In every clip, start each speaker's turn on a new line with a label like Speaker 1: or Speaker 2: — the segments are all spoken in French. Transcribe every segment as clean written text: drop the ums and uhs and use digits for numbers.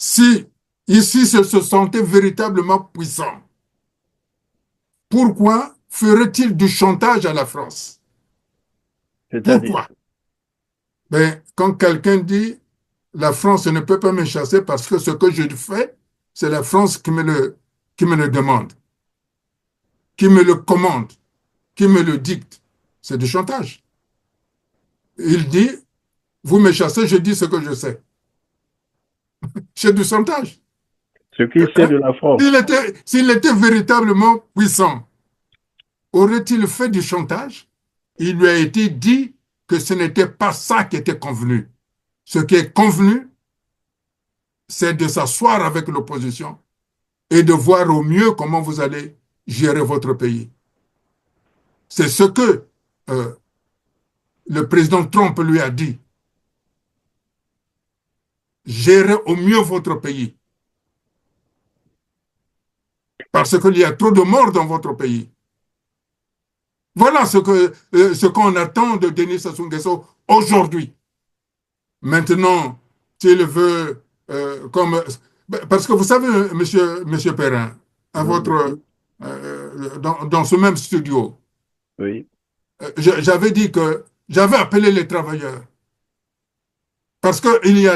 Speaker 1: Si ici se sentait véritablement puissant, pourquoi ferait-il du chantage à la France?
Speaker 2: C'est-à-dire,
Speaker 1: Pourquoi? Ben, quand quelqu'un dit la France ne peut pas me chasser parce que ce que je fais, c'est la France qui me le demande, qui me le commande, qui me le dicte. C'est du chantage. Il dit, vous me chassez, je dis ce que je sais. C'est du chantage.
Speaker 2: ce qu'il sait
Speaker 1: Hein?
Speaker 2: de la France.
Speaker 1: S'il était véritablement puissant, aurait-il fait du chantage? Il lui a été dit que ce n'était pas ça qui était convenu. Ce qui est convenu, c'est de s'asseoir avec l'opposition et de voir au mieux comment vous allez gérer votre pays. C'est ce que euh, le président Trump lui a dit. Gérez au mieux votre pays. Parce qu'il y a trop de morts dans votre pays. Voilà ce qu'on attend de Denis Sassou Nguesso aujourd'hui. Maintenant, s'il veut, comme... Parce que vous savez, monsieur Perrin, à
Speaker 2: Oui,
Speaker 1: dans ce même studio,
Speaker 2: oui.
Speaker 1: j'avais dit que j'avais appelé les travailleurs. Parce qu'il y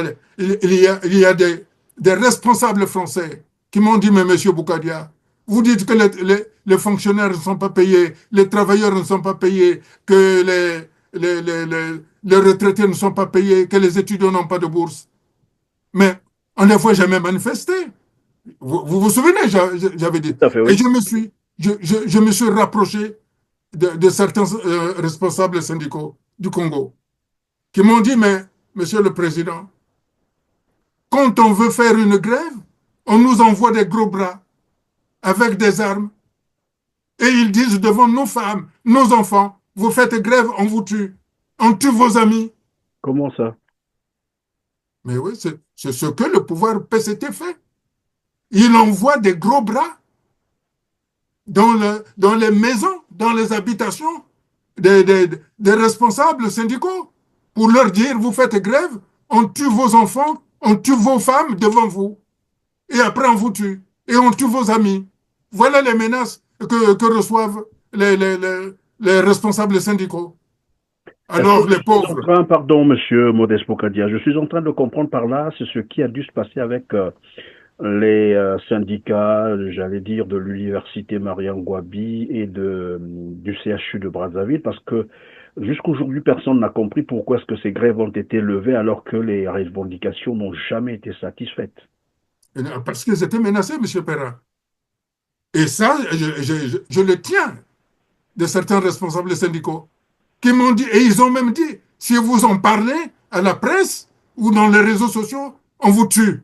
Speaker 1: a des responsables français qui m'ont dit, mais monsieur Boukadia, vous dites que les fonctionnaires ne sont pas payés, les travailleurs ne sont pas payés, que les retraités ne sont pas payés, que les étudiants n'ont pas de bourse. Mais en des fois, j'ai même manifesté. Vous souvenez, j'avais dit.
Speaker 2: Tout à fait,
Speaker 1: Et
Speaker 2: oui.
Speaker 1: je me suis rapproché de certains responsables syndicaux du Congo qui m'ont dit, mais monsieur le président, quand on veut faire une grève, on nous envoie des gros bras avec des armes et ils disent devant nos femmes, nos enfants, vous faites grève, on vous tue. On tue vos amis.
Speaker 2: Comment ça?
Speaker 1: Mais oui, c'est ce que le pouvoir PCT fait. Il envoie des gros bras dans les maisons, dans les habitations des responsables syndicaux pour leur dire, vous faites grève, on tue vos enfants, on tue vos femmes devant vous. Et après on vous tue. Et on tue vos amis. Voilà les menaces que reçoivent les responsables syndicaux.
Speaker 2: Est-ce que
Speaker 1: Alors
Speaker 2: je
Speaker 1: les
Speaker 2: suis en
Speaker 1: pauvres,
Speaker 2: train, pardon, monsieur Modeste Bokadia, je suis en train de comprendre par là, c'est ce qui a dû se passer avec les syndicats, j'allais dire, de l'université Mariam Gouabi et du CHU de Brazzaville, parce que jusqu'aujourd'hui, personne n'a compris pourquoi est-ce que ces grèves ont été levées alors que les revendications n'ont jamais été satisfaites.
Speaker 1: parce qu'ils étaient menacés, M. Perrin. Et ça, je le tiens de certains responsables syndicaux qui m'ont dit, et ils ont même dit, si vous en parlez à la presse ou dans les réseaux sociaux, on vous tue.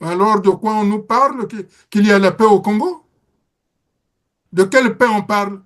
Speaker 1: Alors de quoi on nous parle qu'il y a la paix au Congo? De quelle paix on parle?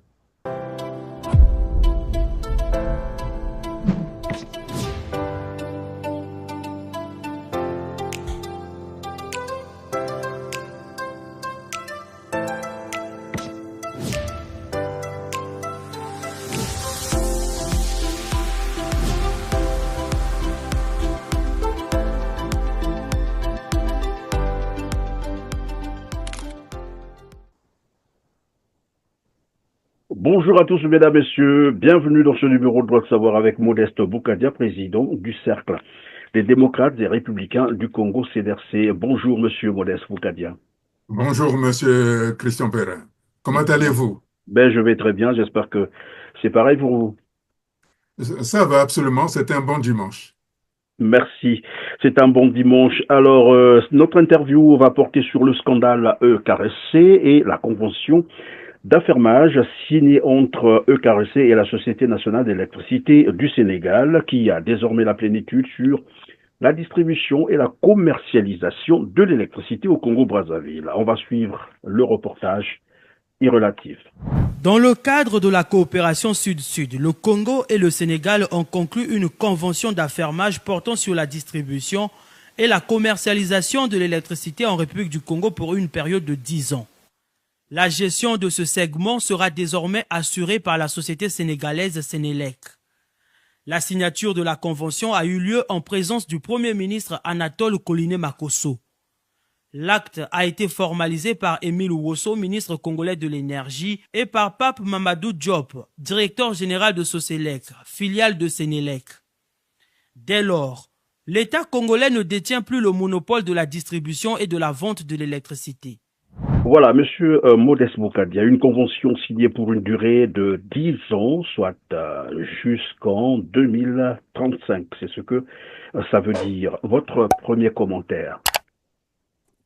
Speaker 2: Bonjour à tous, mesdames, messieurs. Bienvenue dans ce numéro de Droit de Savoir avec Modeste Boukadia, président du Cercle des démocrates et républicains du Congo CDRC. Bonjour, monsieur Modeste Boukadia.
Speaker 1: Bonjour, monsieur Christian Perrin. Comment allez-vous?
Speaker 2: Ben, je vais très bien. J'espère que c'est pareil pour vous.
Speaker 1: Ça va absolument, c'était un bon dimanche.
Speaker 2: Merci. C'est un bon dimanche. Alors, notre interview va porter sur le scandale EKRC et la convention d'affermage signée entre EKRC et la Société nationale d'électricité du Sénégal, qui a désormais la plénitude sur la distribution et la commercialisation de l'électricité au Congo-Brazzaville. On va suivre le reportage irrelatif.
Speaker 3: Dans le cadre de la coopération Sud-Sud, le Congo et le Sénégal ont conclu une convention d'affermage portant sur la distribution et la commercialisation de l'électricité en République du Congo pour une période de 10 ans. La gestion de ce segment sera désormais assurée par la société sénégalaise Sénélec. La signature de la convention a eu lieu en présence du Premier ministre Anatole Koliné-Makosso. L'acte a été formalisé par Émile Ouosso, ministre congolais de l'énergie, et par Pape Mamadou Diop, directeur général de Soselec, filiale de Sénélec. Dès lors, l'État congolais ne détient plus le monopole de la distribution et de la vente de l'électricité.
Speaker 2: Voilà, Monsieur Modeste Boukadia, une convention signée pour une durée de 10 ans, soit jusqu'en 2035. C'est ce que ça veut dire. Votre premier commentaire?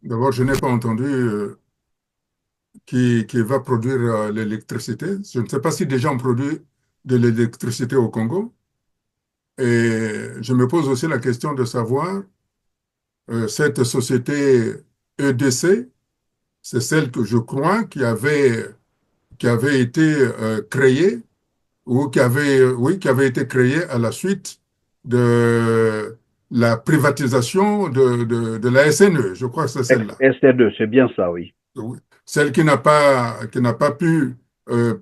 Speaker 1: D'abord, je n'ai pas entendu qui va produire l'électricité. Je ne sais pas si déjà on produit de l'électricité au Congo. Et je me pose aussi la question de savoir, cette société EDC, c'est celle que je crois qui avait été créée ou qui avait été créée à la suite de la privatisation de la SNE. Je crois que c'est celle-là.
Speaker 2: ST2, c'est bien ça, oui.
Speaker 1: Oui. Celle qui n'a pas pu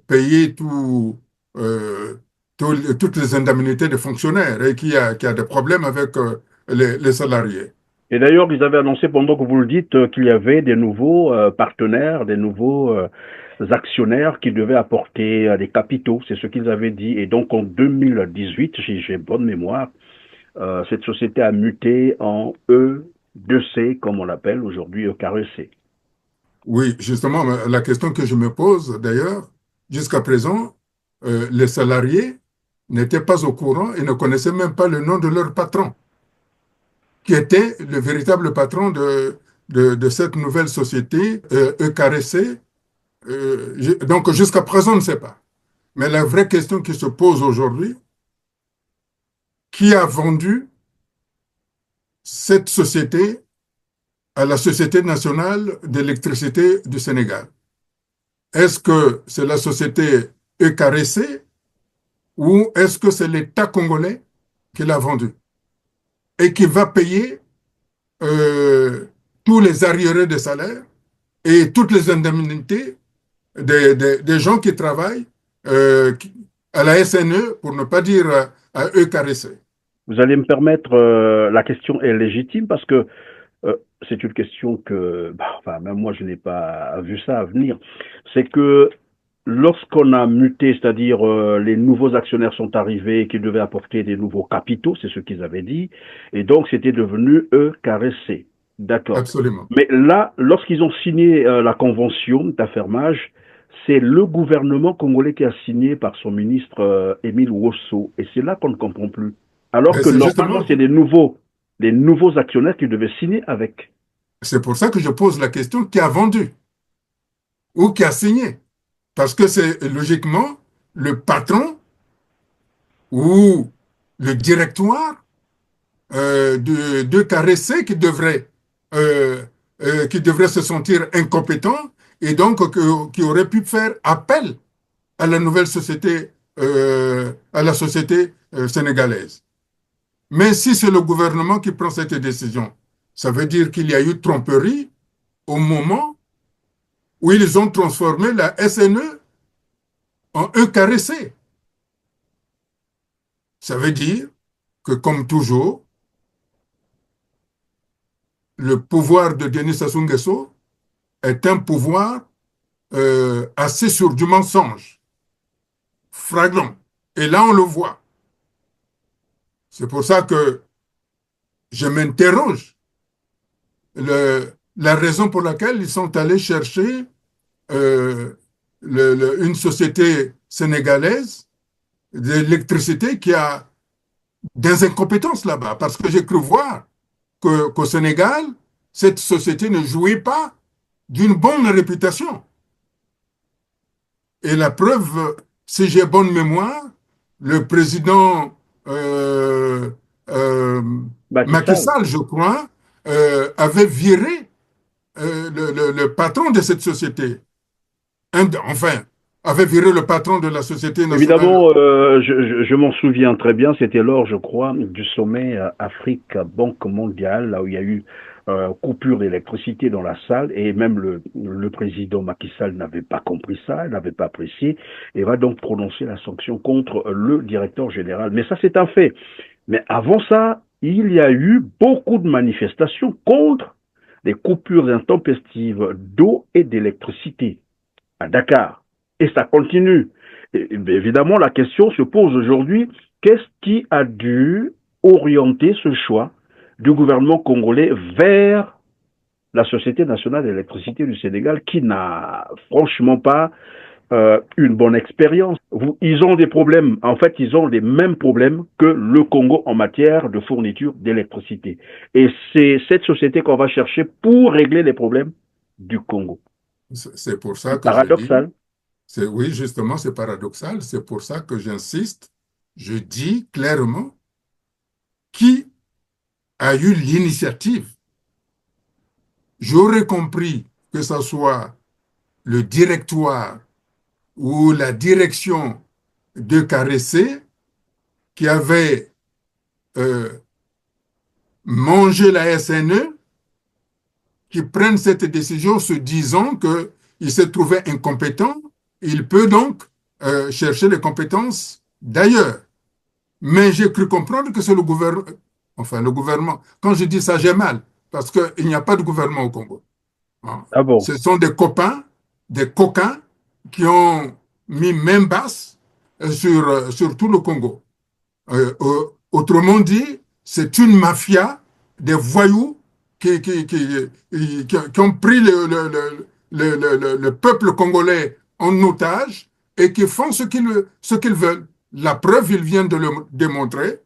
Speaker 1: payer toutes les indemnités des fonctionnaires et qui a des problèmes avec les salariés.
Speaker 2: Et d'ailleurs, ils avaient annoncé, pendant que vous le dites, qu'il y avait des nouveaux partenaires, des nouveaux actionnaires qui devaient apporter des capitaux. C'est ce qu'ils avaient dit. Et donc, en 2018, si j'ai bonne mémoire, cette société a muté en E2C, comme on l'appelle aujourd'hui, EKRC.
Speaker 1: Oui, justement, la question que je me pose d'ailleurs, jusqu'à présent, les salariés n'étaient pas au courant et ne connaissaient même pas le nom de leur patron, qui était le véritable patron de cette nouvelle société, EKRC. Donc, jusqu'à présent, on ne sait pas. Mais la vraie question qui se pose aujourd'hui, qui a vendu cette société à la Société nationale d'électricité du Sénégal? Est-ce que c'est la société EKRC ou est-ce que c'est l'État congolais qui l'a vendu et qui va payer euh, tous les arriérés de salaire et toutes les indemnités des gens qui travaillent à la SNE, pour ne pas dire à EKRC?
Speaker 2: Vous allez me permettre, la question est légitime parce que c'est une question que, enfin, même moi, je n'ai pas vu ça à venir. C'est que lorsqu'on a muté, c'est-à-dire les nouveaux actionnaires sont arrivés qui devaient apporter des nouveaux capitaux, c'est ce qu'ils avaient dit, et donc c'était devenu EKRC. D'accord.
Speaker 1: Absolument.
Speaker 2: Mais là, lorsqu'ils ont signé la convention d'affermage, c'est le gouvernement congolais qui a signé par son ministre Émile Ouosso. Et c'est là qu'on ne comprend plus. Alors
Speaker 1: Et
Speaker 2: que
Speaker 1: c'est
Speaker 2: normalement,
Speaker 1: justement,
Speaker 2: c'est les nouveaux actionnaires qui devaient signer avec.
Speaker 1: c'est pour ça que je pose la question qui a vendu ou qui a signé. Parce que c'est logiquement le patron ou le directoire de KRC qui devrait se sentir incompétent et donc qui aurait pu faire appel à la nouvelle société, à la société sénégalaise. Mais si c'est le gouvernement qui prend cette décision, ça veut dire qu'il y a eu tromperie au moment où ils ont transformé la SNE en EKRC. Ça veut dire que, comme toujours, le pouvoir de Denis Sassou Nguesso est un pouvoir assis sur du mensonge, flagrant. Et là, on le voit. C'est pour ça que je m'interroge la raison pour laquelle ils sont allés chercher euh, une société sénégalaise d'électricité qui a des incompétences là-bas. Parce que j'ai cru voir qu'au Sénégal, cette société ne jouait pas d'une bonne réputation. Et la preuve, si j'ai bonne mémoire, le président euh,
Speaker 2: Macky
Speaker 1: Macky
Speaker 2: Sall.
Speaker 1: Sall, je crois, avait viré le patron de cette société. Enfin, avait viré le patron de la Société nationale.
Speaker 2: Évidemment, je m'en souviens très bien. C'était lors, je crois, du sommet Afrique-Banque mondiale, là où il y a eu coupure d'électricité dans la salle, et même le président Macky Sall n'avait pas compris ça, il n'avait pas apprécié, et va donc prononcer la sanction contre le directeur général. Mais ça, c'est un fait. Mais avant ça, il y a eu beaucoup de manifestations contre les coupures intempestives d'eau et d'électricité à Dakar. Et ça continue. Et, évidemment, la question se pose aujourd'hui, qu'est-ce qui a dû orienter ce choix du gouvernement congolais vers la Société nationale d'électricité du Sénégal, qui n'a franchement pas une bonne expérience. Ils ont des problèmes, en fait, ils ont les mêmes problèmes que le Congo en matière de fourniture d'électricité. Et c'est cette société qu'on va chercher pour régler les problèmes du Congo.
Speaker 1: C'est pour ça
Speaker 2: C'est
Speaker 1: que je dis,
Speaker 2: paradoxal.
Speaker 1: oui, justement, c'est paradoxal. C'est pour ça que j'insiste. Je dis clairement qui a eu l'initiative. J'aurais compris que ce soit le directoire ou la direction de Caressé qui avait euh, mangé la SNE, qui prennent cette décision se disant qu'il s'est trouvé incompétent, il peut donc chercher les compétences d'ailleurs. Mais j'ai cru comprendre que c'est le gouvernement, enfin le gouvernement. Quand je dis ça, j'ai mal, parce qu'il n'y a pas de gouvernement au Congo. Hein.
Speaker 2: Ah bon?
Speaker 1: Ce sont des copains, des coquins qui ont mis main basse sur tout le Congo. Autrement dit, c'est une mafia des voyous qui ont pris le peuple congolais en otage et qui font ce qu'ils veulent. La preuve, ils viennent de le démontrer.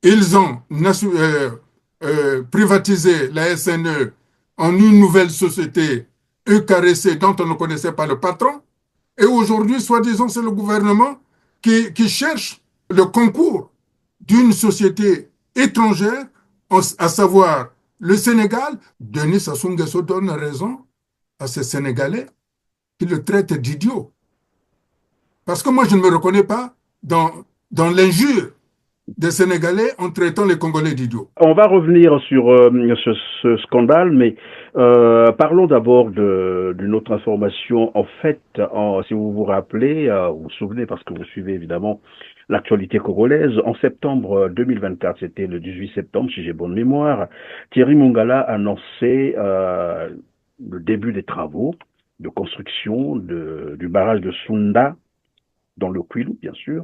Speaker 1: Ils ont privatisé la SNE en une nouvelle société, EKRC, dont on ne connaissait pas le patron. Et aujourd'hui, soi-disant, c'est le gouvernement qui cherche le concours d'une société étrangère, à savoir le Sénégal. Denis Sassou Nguesso donne raison à ces Sénégalais qui le traitent d'idiot. Parce que moi, je ne me reconnais pas dans l'injure des Sénégalais en traitant les Congolais d'idiots.
Speaker 2: On va revenir sur ce scandale, mais parlons d'abord d'une autre information. En fait, si vous vous rappelez, vous vous souvenez, parce que vous suivez évidemment l'actualité congolaise, en septembre 2024, c'était le 18 septembre, si j'ai bonne mémoire, Thierry Mongala annonçait le début des travaux de construction du barrage de Sunda, dans le Kwilu, bien sûr,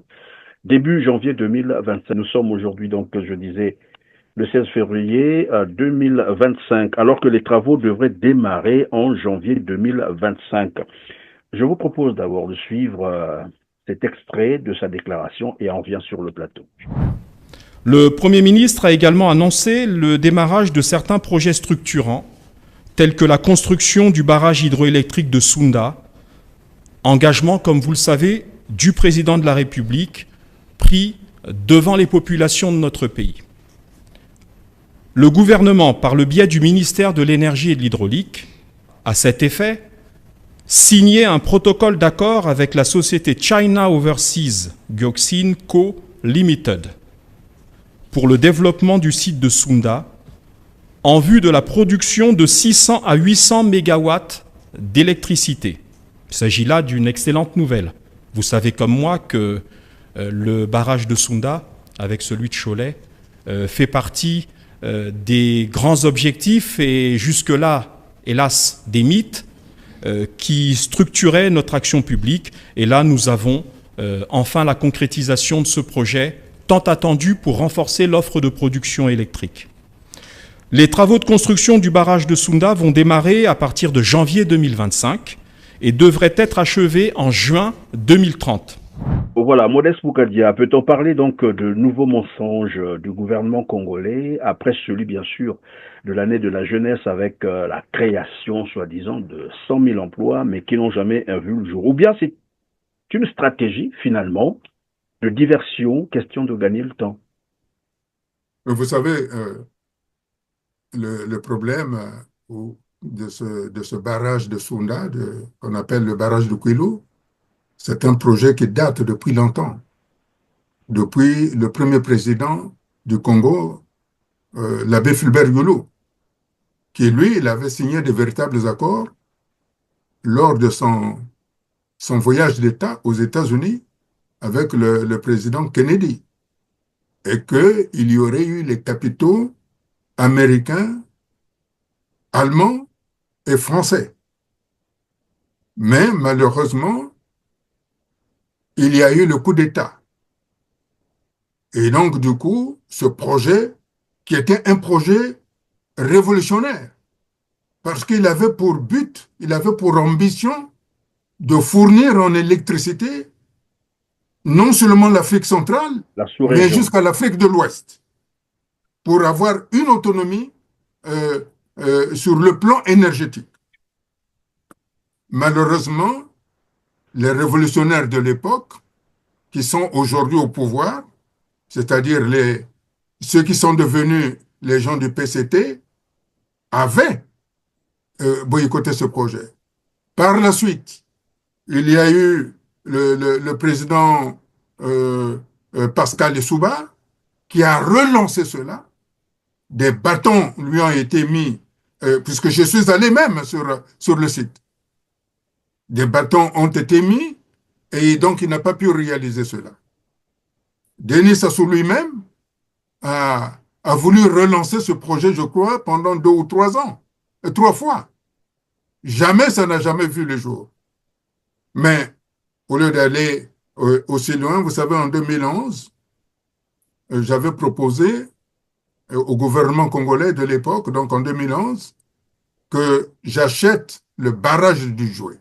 Speaker 2: début janvier 2025. Nous sommes aujourd'hui, donc, je disais, le 16 février 2025, alors que les travaux devraient démarrer en janvier 2025. Je vous propose d'abord de suivre cet extrait de sa déclaration et on revient sur le plateau.
Speaker 4: Le Premier ministre a également annoncé le démarrage de certains projets structurants, tels que la construction du barrage hydroélectrique de Sunda, engagement, comme vous le savez, du président de la République, pris devant les populations de notre pays. Le gouvernement, par le biais du ministère de l'Énergie et de l'Hydraulique, à cet effet, signait un protocole d'accord avec la société China Overseas Gyoxin Co. Limited pour le développement du site de Sunda en vue de la production de 600 à 800 mégawatts d'électricité. Il s'agit là d'une excellente nouvelle. Vous savez comme moi que le barrage de Sunda, avec celui de Cholet, fait partie des grands objectifs et jusque-là, hélas, des mythes qui structuraient notre action publique. Et là, nous avons enfin la concrétisation de ce projet tant attendu pour renforcer l'offre de production électrique. Les travaux de construction du barrage de Sunda vont démarrer à partir de janvier 2025 et devraient être achevés en juin 2030.
Speaker 2: Voilà, Modeste Boukadia, peut-on parler donc de nouveaux mensonges du gouvernement congolais, après celui bien sûr de l'année de la jeunesse avec la création soi-disant de 100 000 emplois, mais qui n'ont jamais vu le jour? Ou bien c'est une stratégie finalement de diversion, question de gagner le temps?
Speaker 1: Vous savez, le problème de ce barrage de Sunda, qu'on appelle le barrage de Kwilu, C'est un projet qui date depuis longtemps, depuis le premier président du Congo, l'abbé Fulbert Yulu, qui lui, il avait signé de véritables accords lors de son voyage d'État aux États-Unis avec le président Kennedy, et qu'il y aurait eu les capitaux américains, allemands et français. Mais malheureusement, il y a eu le coup d'État. Et donc, du coup, ce projet, qui était un projet révolutionnaire, parce qu'il avait pour but, il avait pour ambition de fournir en électricité non seulement l'Afrique centrale,
Speaker 2: La
Speaker 1: mais
Speaker 2: sous-région.
Speaker 1: jusqu'à l'Afrique de l'Ouest, pour avoir une autonomie sur le plan énergétique. Malheureusement, les révolutionnaires de l'époque, qui sont aujourd'hui au pouvoir, c'est-à-dire ceux qui sont devenus les gens du PCT, avaient boycotté ce projet. Par la suite, il y a eu le président Pascal Lissouba qui a relancé cela. Des bâtons lui ont été mis, puisque je suis allé même sur le site. Des bâtons ont été mis et donc il n'a pas pu réaliser cela. Denis Sassou lui-même a voulu relancer ce projet, je crois, pendant 2 ou 3 ans, 3 fois. Jamais, ça n'a jamais vu le jour. Mais au lieu d'aller aussi loin, vous savez, en 2011, j'avais proposé au gouvernement congolais de l'époque, donc en 2011, que j'achète le barrage du Jouet.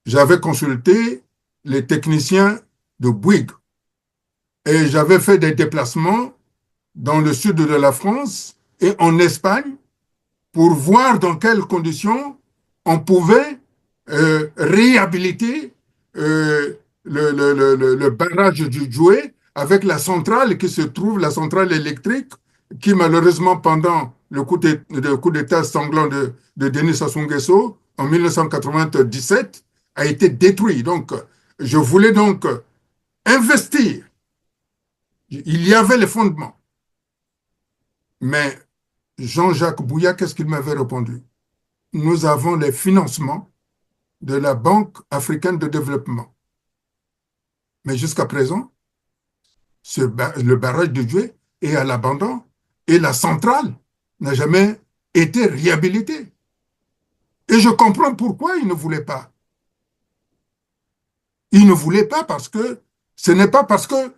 Speaker 1: J'avais consulté les techniciens de Bouygues et j'avais fait des déplacements dans le sud de la France et en Espagne pour voir dans quelles conditions on pouvait réhabiliter le barrage du Djoué avec la centrale qui se trouve, la centrale électrique, qui malheureusement pendant le coup d'État sanglant de Denis Sassou Nguesso en 1997 a été détruit. Donc, je voulais donc investir. Il y avait les fondements. Mais Jean-Jacques Bouya, qu'est-ce qu'il m'avait répondu? Nous avons les financements de la Banque africaine de développement. Mais jusqu'à présent, le barrage de Djoué est à l'abandon et la centrale n'a jamais été réhabilitée. Et je comprends pourquoi il ne voulait pas. Il ne voulait pas parce que ce n'est pas parce que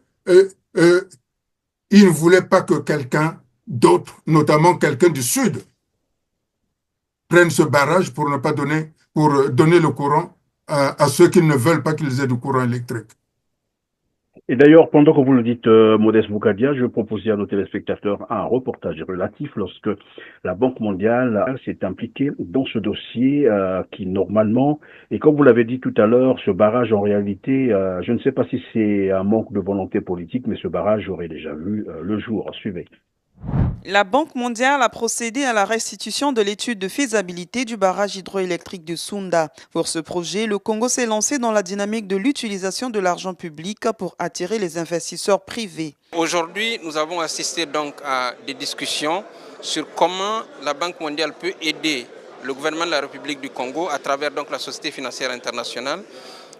Speaker 1: il ne voulait pas que quelqu'un d'autre, notamment quelqu'un du Sud, prenne ce barrage pour ne pas donner, pour donner le courant à ceux qui ne veulent pas qu'ils aient du courant électrique.
Speaker 2: Et d'ailleurs, pendant que vous le dites, Modeste Boukadia, je proposais à nos téléspectateurs un reportage relatif lorsque la Banque mondiale s'est impliquée dans ce dossier qui normalement, et comme vous l'avez dit tout à l'heure, ce barrage en réalité, je ne sais pas si c'est un manque de volonté politique, mais ce barrage aurait déjà vu le jour. Suivez.
Speaker 5: La Banque mondiale a procédé à la restitution de l'étude de faisabilité du barrage hydroélectrique de Sunda. Pour ce projet, le Congo s'est lancé dans la dynamique de l'utilisation de l'argent public pour attirer les investisseurs privés.
Speaker 6: Aujourd'hui, nous avons assisté donc à des discussions sur comment la Banque mondiale peut aider le gouvernement de la République du Congo à travers donc la Société financière internationale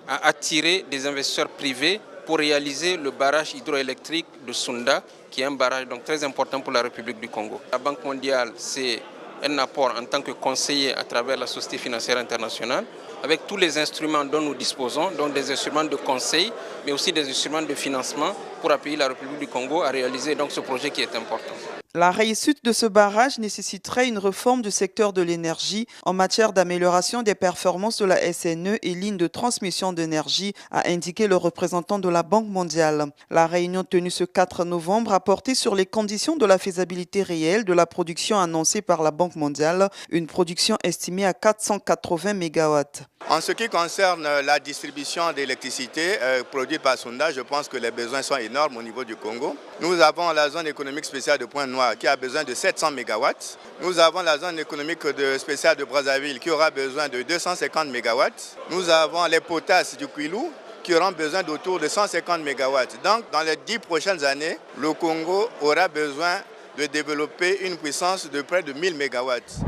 Speaker 6: à attirer des investisseurs privés pour réaliser le barrage hydroélectrique de Sunda, qui est un barrage donc très important pour la République du Congo. La Banque mondiale, c'est un apport en tant que conseiller à travers la Société financière internationale, avec tous les instruments dont nous disposons, donc des instruments de conseil, mais aussi des instruments de financement pour appuyer la République du Congo à réaliser donc ce projet qui est important.
Speaker 5: La réussite de ce barrage nécessiterait une réforme du secteur de l'énergie en matière d'amélioration des performances de la SNE et lignes de transmission d'énergie, a indiqué le représentant de la Banque mondiale. La réunion tenue ce 4 novembre a porté sur les conditions de la faisabilité réelle de la production annoncée par la Banque mondiale, une production estimée à 480 MW.
Speaker 7: En ce qui concerne la distribution d'électricité produite par Sunda, je pense que les besoins sont énormes au niveau du Congo. Nous avons la zone économique spéciale de Pointe-Noire chinois qui a besoin de 700 mégawatts. Nous avons la zone économique spéciale de Brazzaville qui aura besoin de 250 mégawatts. Nous avons les potasses du Kwilu qui auront besoin d'autour de 150 mégawatts. Donc, dans les 10 prochaines années, le Congo aura besoin de développer une puissance de près de 1000 mégawatts.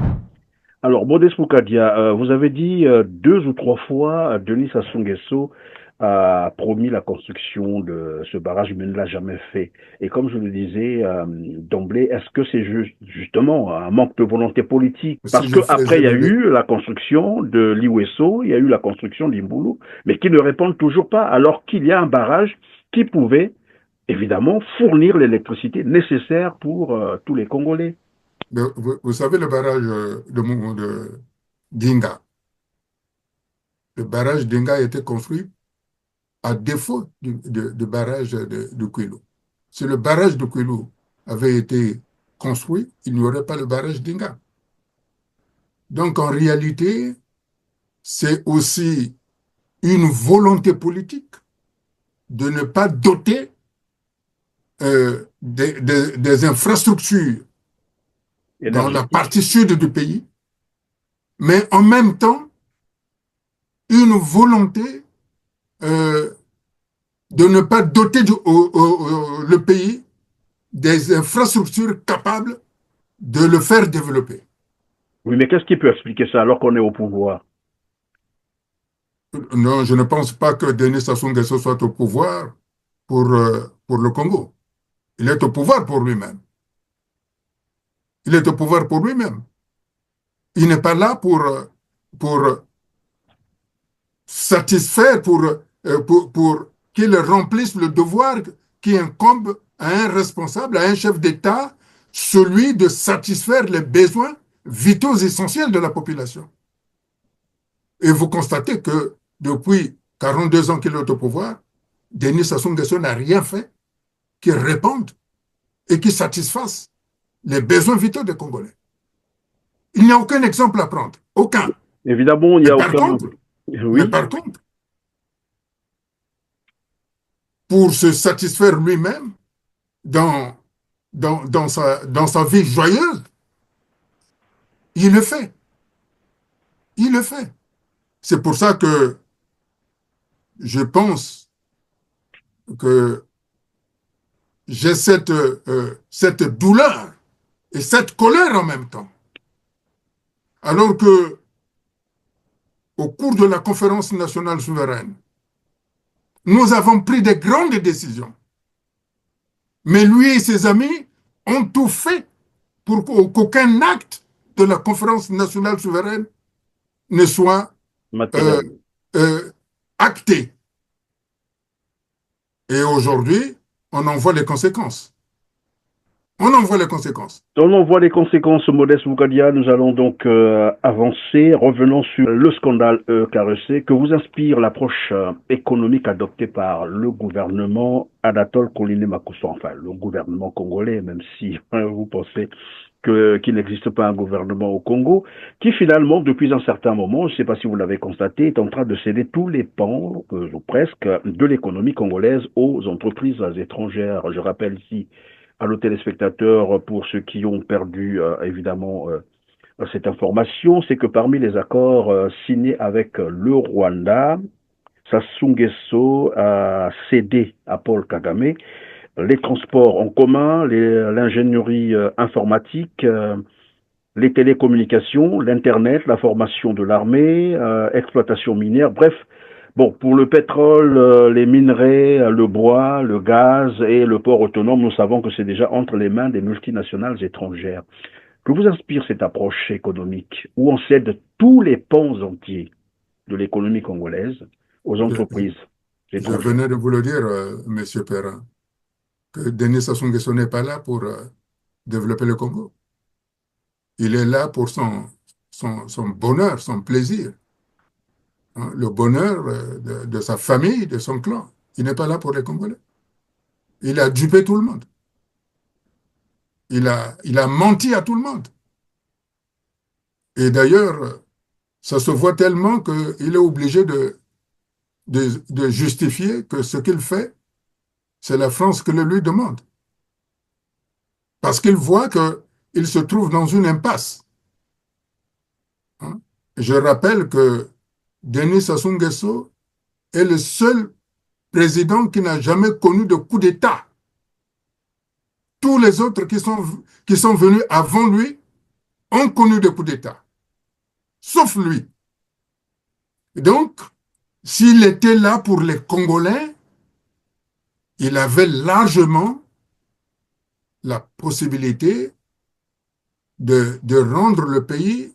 Speaker 2: Alors, Modeste Mukadia, vous avez dit 2 ou 3 fois, Denis Sassou Nguesso a promis la construction de ce barrage, mais ne l'a jamais fait. Et comme je le disais d'emblée, est-ce que c'est justement un manque de volonté politique? Parce qu'après, il y a eu la construction de l'Iweso, il y a eu la construction d'Imbulu, mais qui ne répondent toujours pas, alors qu'il y a un barrage qui pouvait, évidemment, fournir l'électricité nécessaire pour tous les Congolais.
Speaker 1: Vous savez le barrage de Dinga. Le barrage Dinga a été construit à défaut de barrage de Kwilu. Si le barrage de Kwilu avait été construit, il n'y aurait pas le barrage d'Inga. Donc en réalité, c'est aussi une volonté politique de ne pas doter des infrastructures dans la partie sud du pays, mais en même temps, une volonté de ne pas doter le pays des infrastructures capables de le faire développer.
Speaker 2: Oui, mais qu'est-ce qui peut expliquer ça alors qu'on est au pouvoir?
Speaker 1: Non, je ne pense pas que Denis Sassou Nguesso soit au pouvoir pour le Congo. Il est au pouvoir pour lui-même. Il est au pouvoir pour lui-même. Il n'est pas là pour satisfaire, pour qu'il remplisse le devoir qui incombe à un responsable, à un chef d'État, celui de satisfaire les besoins vitaux essentiels de la population. Et vous constatez que depuis 42 ans qu'il est au pouvoir, Denis Sassou Nguesso n'a rien fait qui réponde et qui satisfasse les besoins vitaux des Congolais. Il n'y a aucun exemple à prendre. Aucun.
Speaker 2: Évidemment, il n'y a aucun.
Speaker 1: Mais par contre, pour se satisfaire lui-même dans sa vie joyeuse, il le fait. Il le fait. C'est pour ça que je pense que j'ai cette douleur et cette colère en même temps. Alors que, au cours de la conférence nationale souveraine, nous avons pris de grandes décisions. Mais lui et ses amis ont tout fait pour qu'aucun acte de la conférence nationale souveraine ne soit acté. Et aujourd'hui, on en voit les conséquences. On en voit les conséquences.
Speaker 2: On en voit les conséquences, Modeste Mukadia. Nous allons donc avancer. Revenons sur le scandale EKRC. Que vous inspire l'approche économique adoptée par le gouvernement Anatole Kouliné-Makosso, enfin le gouvernement congolais, même si vous pensez qu'il n'existe pas un gouvernement au Congo, qui finalement, depuis un certain moment, je ne sais pas si vous l'avez constaté, est en train de céder tous les pans, ou presque, de l'économie congolaise aux entreprises étrangères. Je rappelle ici à nos téléspectateurs, pour ceux qui ont perdu évidemment cette information, c'est que parmi les accords signés avec le Rwanda, Sassou Nguesso a cédé à Paul Kagame les transports en commun, l'ingénierie informatique, les télécommunications, l'Internet, la formation de l'armée, exploitation minière, bref. Bon, pour le pétrole, les minerais, le bois, le gaz et le port autonome, nous savons que c'est déjà entre les mains des multinationales étrangères. Que vous inspire cette approche économique où on cède tous les pans entiers de l'économie congolaise aux entreprises étrangères?
Speaker 1: Je venais de vous le dire, Monsieur Perrin, que Denis Sassou Nguesso n'est pas là pour développer le Congo. Il est là pour son bonheur, son plaisir. Le bonheur de sa famille, de son clan. Il n'est pas là pour les Congolais. Il a dupé tout le monde. Il a menti à tout le monde. Et d'ailleurs, ça se voit tellement qu'il est obligé de justifier que ce qu'il fait, c'est la France qui le lui demande. parce qu'il voit qu'il se trouve dans une impasse. Hein. Je rappelle que Denis Sassou Nguesso est le seul président qui n'a jamais connu de coup d'État. Tous les autres qui sont venus avant lui ont connu des coups d'État, sauf lui. Et donc, s'il était là pour les Congolais, il avait largement la possibilité de rendre le pays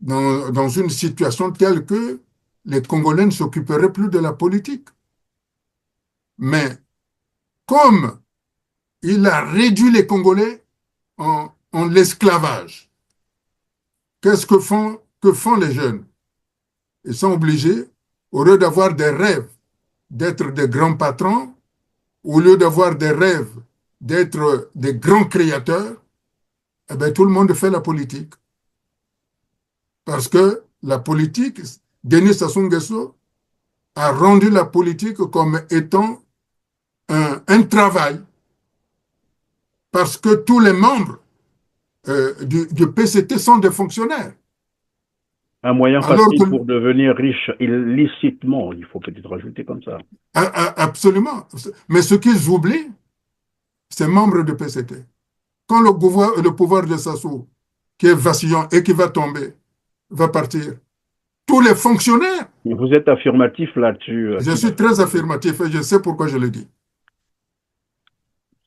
Speaker 1: dans une situation telle que les Congolais ne s'occuperaient plus de la politique. Mais comme il a réduit les Congolais en l'esclavage, que font les jeunes? Ils sont obligés, au lieu d'avoir des rêves d'être des grands patrons, au lieu d'avoir des rêves d'être des grands créateurs, eh bien, tout le monde fait la politique. Parce que la politique, Denis Sassou Nguesso a rendu la politique comme étant un travail. Parce que tous les membres du PCT sont des fonctionnaires.
Speaker 2: Un moyen
Speaker 1: Alors
Speaker 2: facile
Speaker 1: que,
Speaker 2: pour devenir riche illicitement, il faut peut-être rajouter comme ça.
Speaker 1: absolument. Mais ce qu'ils oublient, c'est membres du PCT. Quand le pouvoir de Sassou, qui est vacillant et qui va tomber, va partir, tous les fonctionnaires,
Speaker 2: Vous êtes affirmatif là-dessus,
Speaker 1: je suis très affirmatif et je sais pourquoi je le dis,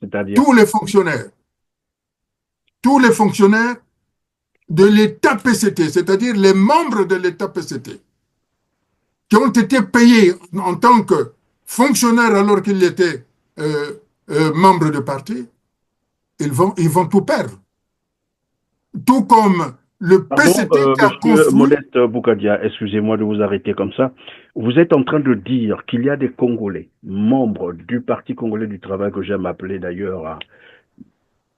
Speaker 2: c'est-à-dire
Speaker 1: tous les fonctionnaires de l'État PCT, c'est-à-dire les membres de l'État PCT, qui ont été payés en tant que fonctionnaires alors qu'ils étaient membres de parti, ils vont tout perdre. Tout comme le
Speaker 2: Pardon,
Speaker 1: PCT qui a
Speaker 2: Monsieur
Speaker 1: construit.
Speaker 2: Modeste Boukadia, excusez-moi de vous arrêter comme ça. Vous êtes en train de dire qu'il y a des Congolais, membres du Parti congolais du travail, que j'aime appeler d'ailleurs,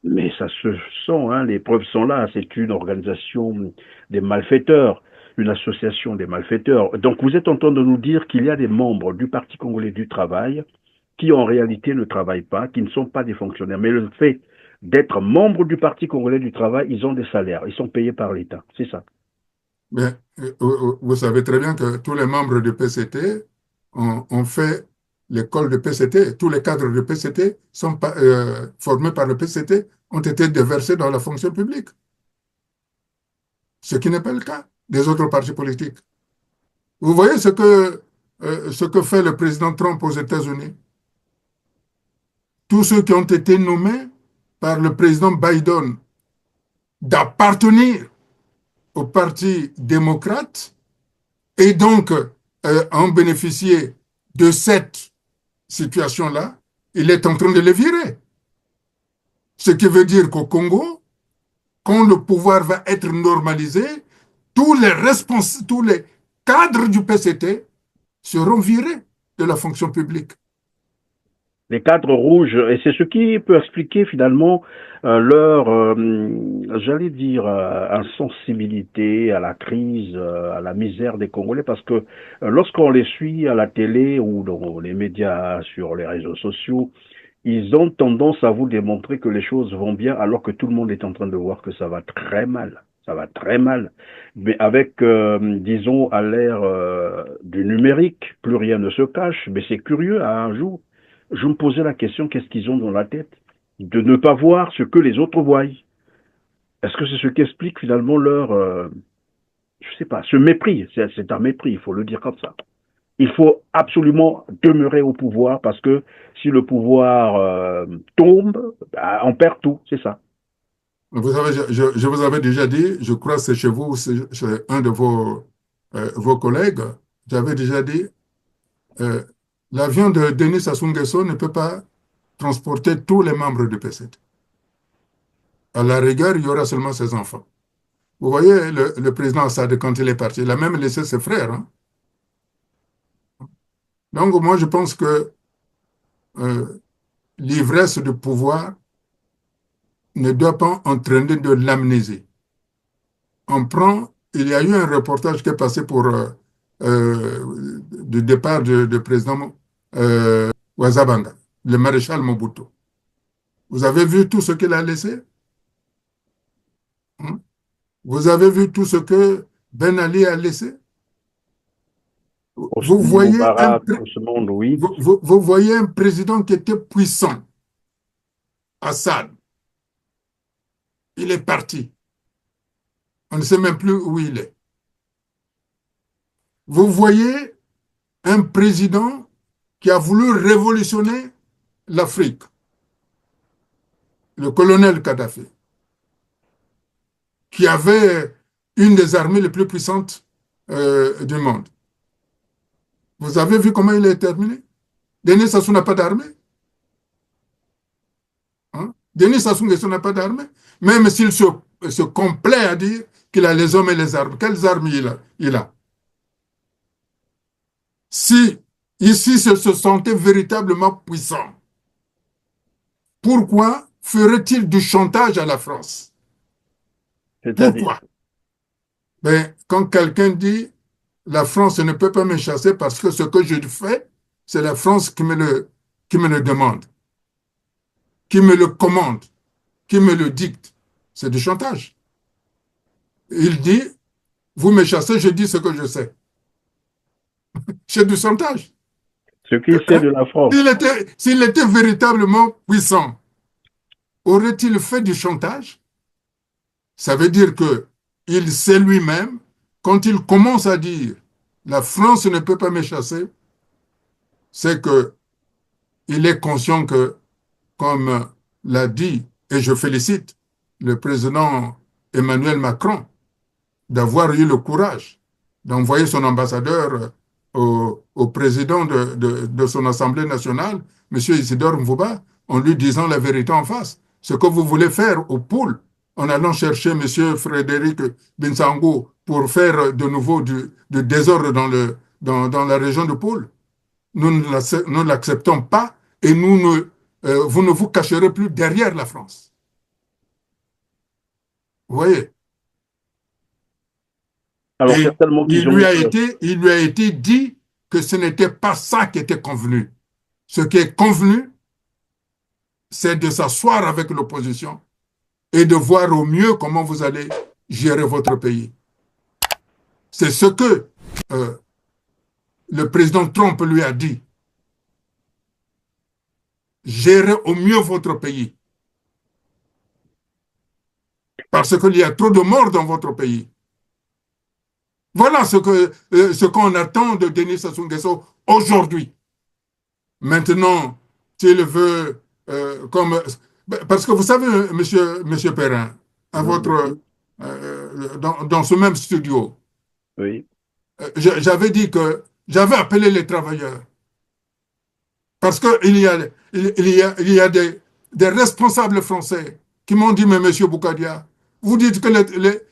Speaker 2: mais ça se sent, hein, les preuves sont là, c'est une organisation des malfaiteurs, une association des malfaiteurs. Donc vous êtes en train de nous dire qu'il y a des membres du Parti congolais du travail qui en réalité ne travaillent pas, qui ne sont pas des fonctionnaires. Mais le fait d'être membre du Parti congolais du travail, ils ont des salaires, ils sont payés par l'État, c'est ça.
Speaker 1: Mais vous savez très bien que tous les membres du PCT ont fait l'école de PCT. Tous les cadres de PCT sont formés par le PCT, ont été déversés dans la fonction publique. Ce qui n'est pas le cas des autres partis politiques. Vous voyez ce que fait le président Trump aux États-Unis. Tous ceux qui ont été nommés par le président Biden d'appartenir au Parti démocrate et donc en bénéficier de cette situation-là, il est en train de les virer. Ce qui veut dire qu'au Congo, quand le pouvoir va être normalisé, tous les cadres du PCT seront virés de la fonction publique.
Speaker 2: Les cadres rouges, et c'est ce qui peut expliquer finalement leur, j'allais dire, insensibilité à la crise, à la misère des Congolais, parce que lorsqu'on les suit à la télé ou dans les médias, sur les réseaux sociaux, ils ont tendance à vous démontrer que les choses vont bien, alors que tout le monde est en train de voir que ça va très mal. Ça va très mal. Mais avec, disons, à l'ère du numérique, plus rien ne se cache. Mais c'est curieux, à un jour, je me posais la question, qu'est-ce qu'ils ont dans la tête? De ne pas voir ce que les autres voient. Est-ce que c'est ce qui explique finalement leur, je sais pas, ce mépris? C'est un mépris, il faut le dire comme ça. Il faut absolument demeurer au pouvoir parce que si le pouvoir tombe, bah, on perd tout, c'est ça.
Speaker 1: Vous savez, je vous avais déjà dit, je crois que c'est chez vous, c'est chez un de vos collègues, j'avais déjà dit, l'avion de Denis Sassou Nguesso ne peut pas transporter tous les membres du PCT. À la rigueur, il y aura seulement ses enfants. Vous voyez, le président Assad, quand il est parti, il a même laissé ses frères. Hein. Donc, moi, je pense que l'ivresse de pouvoir ne doit pas entraîner de l'amnésie. Il y a eu un reportage qui est passé pour du départ du président Ouazabanga, le maréchal Mobutu. Vous avez vu tout ce qu'il a laissé? Hein? Vous avez vu tout ce que Ben Ali a laissé? Vous
Speaker 2: Hosni
Speaker 1: voyez un,
Speaker 2: Moubarak, tout ce monde, oui.
Speaker 1: vous voyez un président qui était puissant, Assad. Il est parti. On ne sait même plus où il est. Vous voyez un président qui a voulu révolutionner l'Afrique, le colonel Kadhafi, qui avait une des armées les plus puissantes du monde. Vous avez vu comment il est terminé? Denis Sassou n'a pas d'armée. Hein? Denis Sassou Nguesso n'a pas d'armée. Même s'il se complaît à dire qu'il a les hommes et les armes. Quelles armes il a? Si ici il se sentait véritablement puissant, pourquoi ferait-il du chantage à la France?
Speaker 2: C'est-à-dire,
Speaker 1: Pourquoi? Ben, quand quelqu'un dit la France ne peut pas me chasser parce que ce que je fais, c'est la France qui me le demande, qui me le commande, qui me le dicte. C'est du chantage. Il dit, vous me chassez, je dis ce que je sais. C'est du chantage.
Speaker 2: ce qu'il sait
Speaker 1: Hein?
Speaker 2: de la France.
Speaker 1: S'il était véritablement puissant, aurait-il fait du chantage? Ça veut dire que il sait lui-même, quand il commence à dire la France ne peut pas me chasser, c'est que il est conscient que, comme l'a dit, et je félicite le président Emmanuel Macron d'avoir eu le courage d'envoyer son ambassadeur au président de son Assemblée nationale, M. Isidore Mvouba, en lui disant la vérité en face. Ce que vous voulez faire au pôle, en allant chercher M. Frédéric Bensangou pour faire de nouveau du désordre dans la région de Pôle, nous ne l'acceptons pas et vous ne vous cacherez plus derrière la France. Vous voyez?
Speaker 2: Alors,
Speaker 1: Et
Speaker 2: certainement qu'ils ont...
Speaker 1: il lui a été dit que ce n'était pas ça qui était convenu. Ce qui est convenu, c'est de s'asseoir avec l'opposition et de voir au mieux comment vous allez gérer votre pays. C'est ce que le président Trump lui a dit. Gérez au mieux votre pays. Parce qu'il y a trop de morts dans votre pays. Voilà ce qu'on attend de Denis Sassou Nguesso aujourd'hui. Maintenant, s'il veut, parce que vous savez, monsieur Perrin, à dans ce même studio,
Speaker 2: Oui.
Speaker 1: j'avais dit que j'avais appelé les travailleurs. Parce qu'il y a des responsables français qui m'ont dit, mais monsieur Boukadia, vous dites que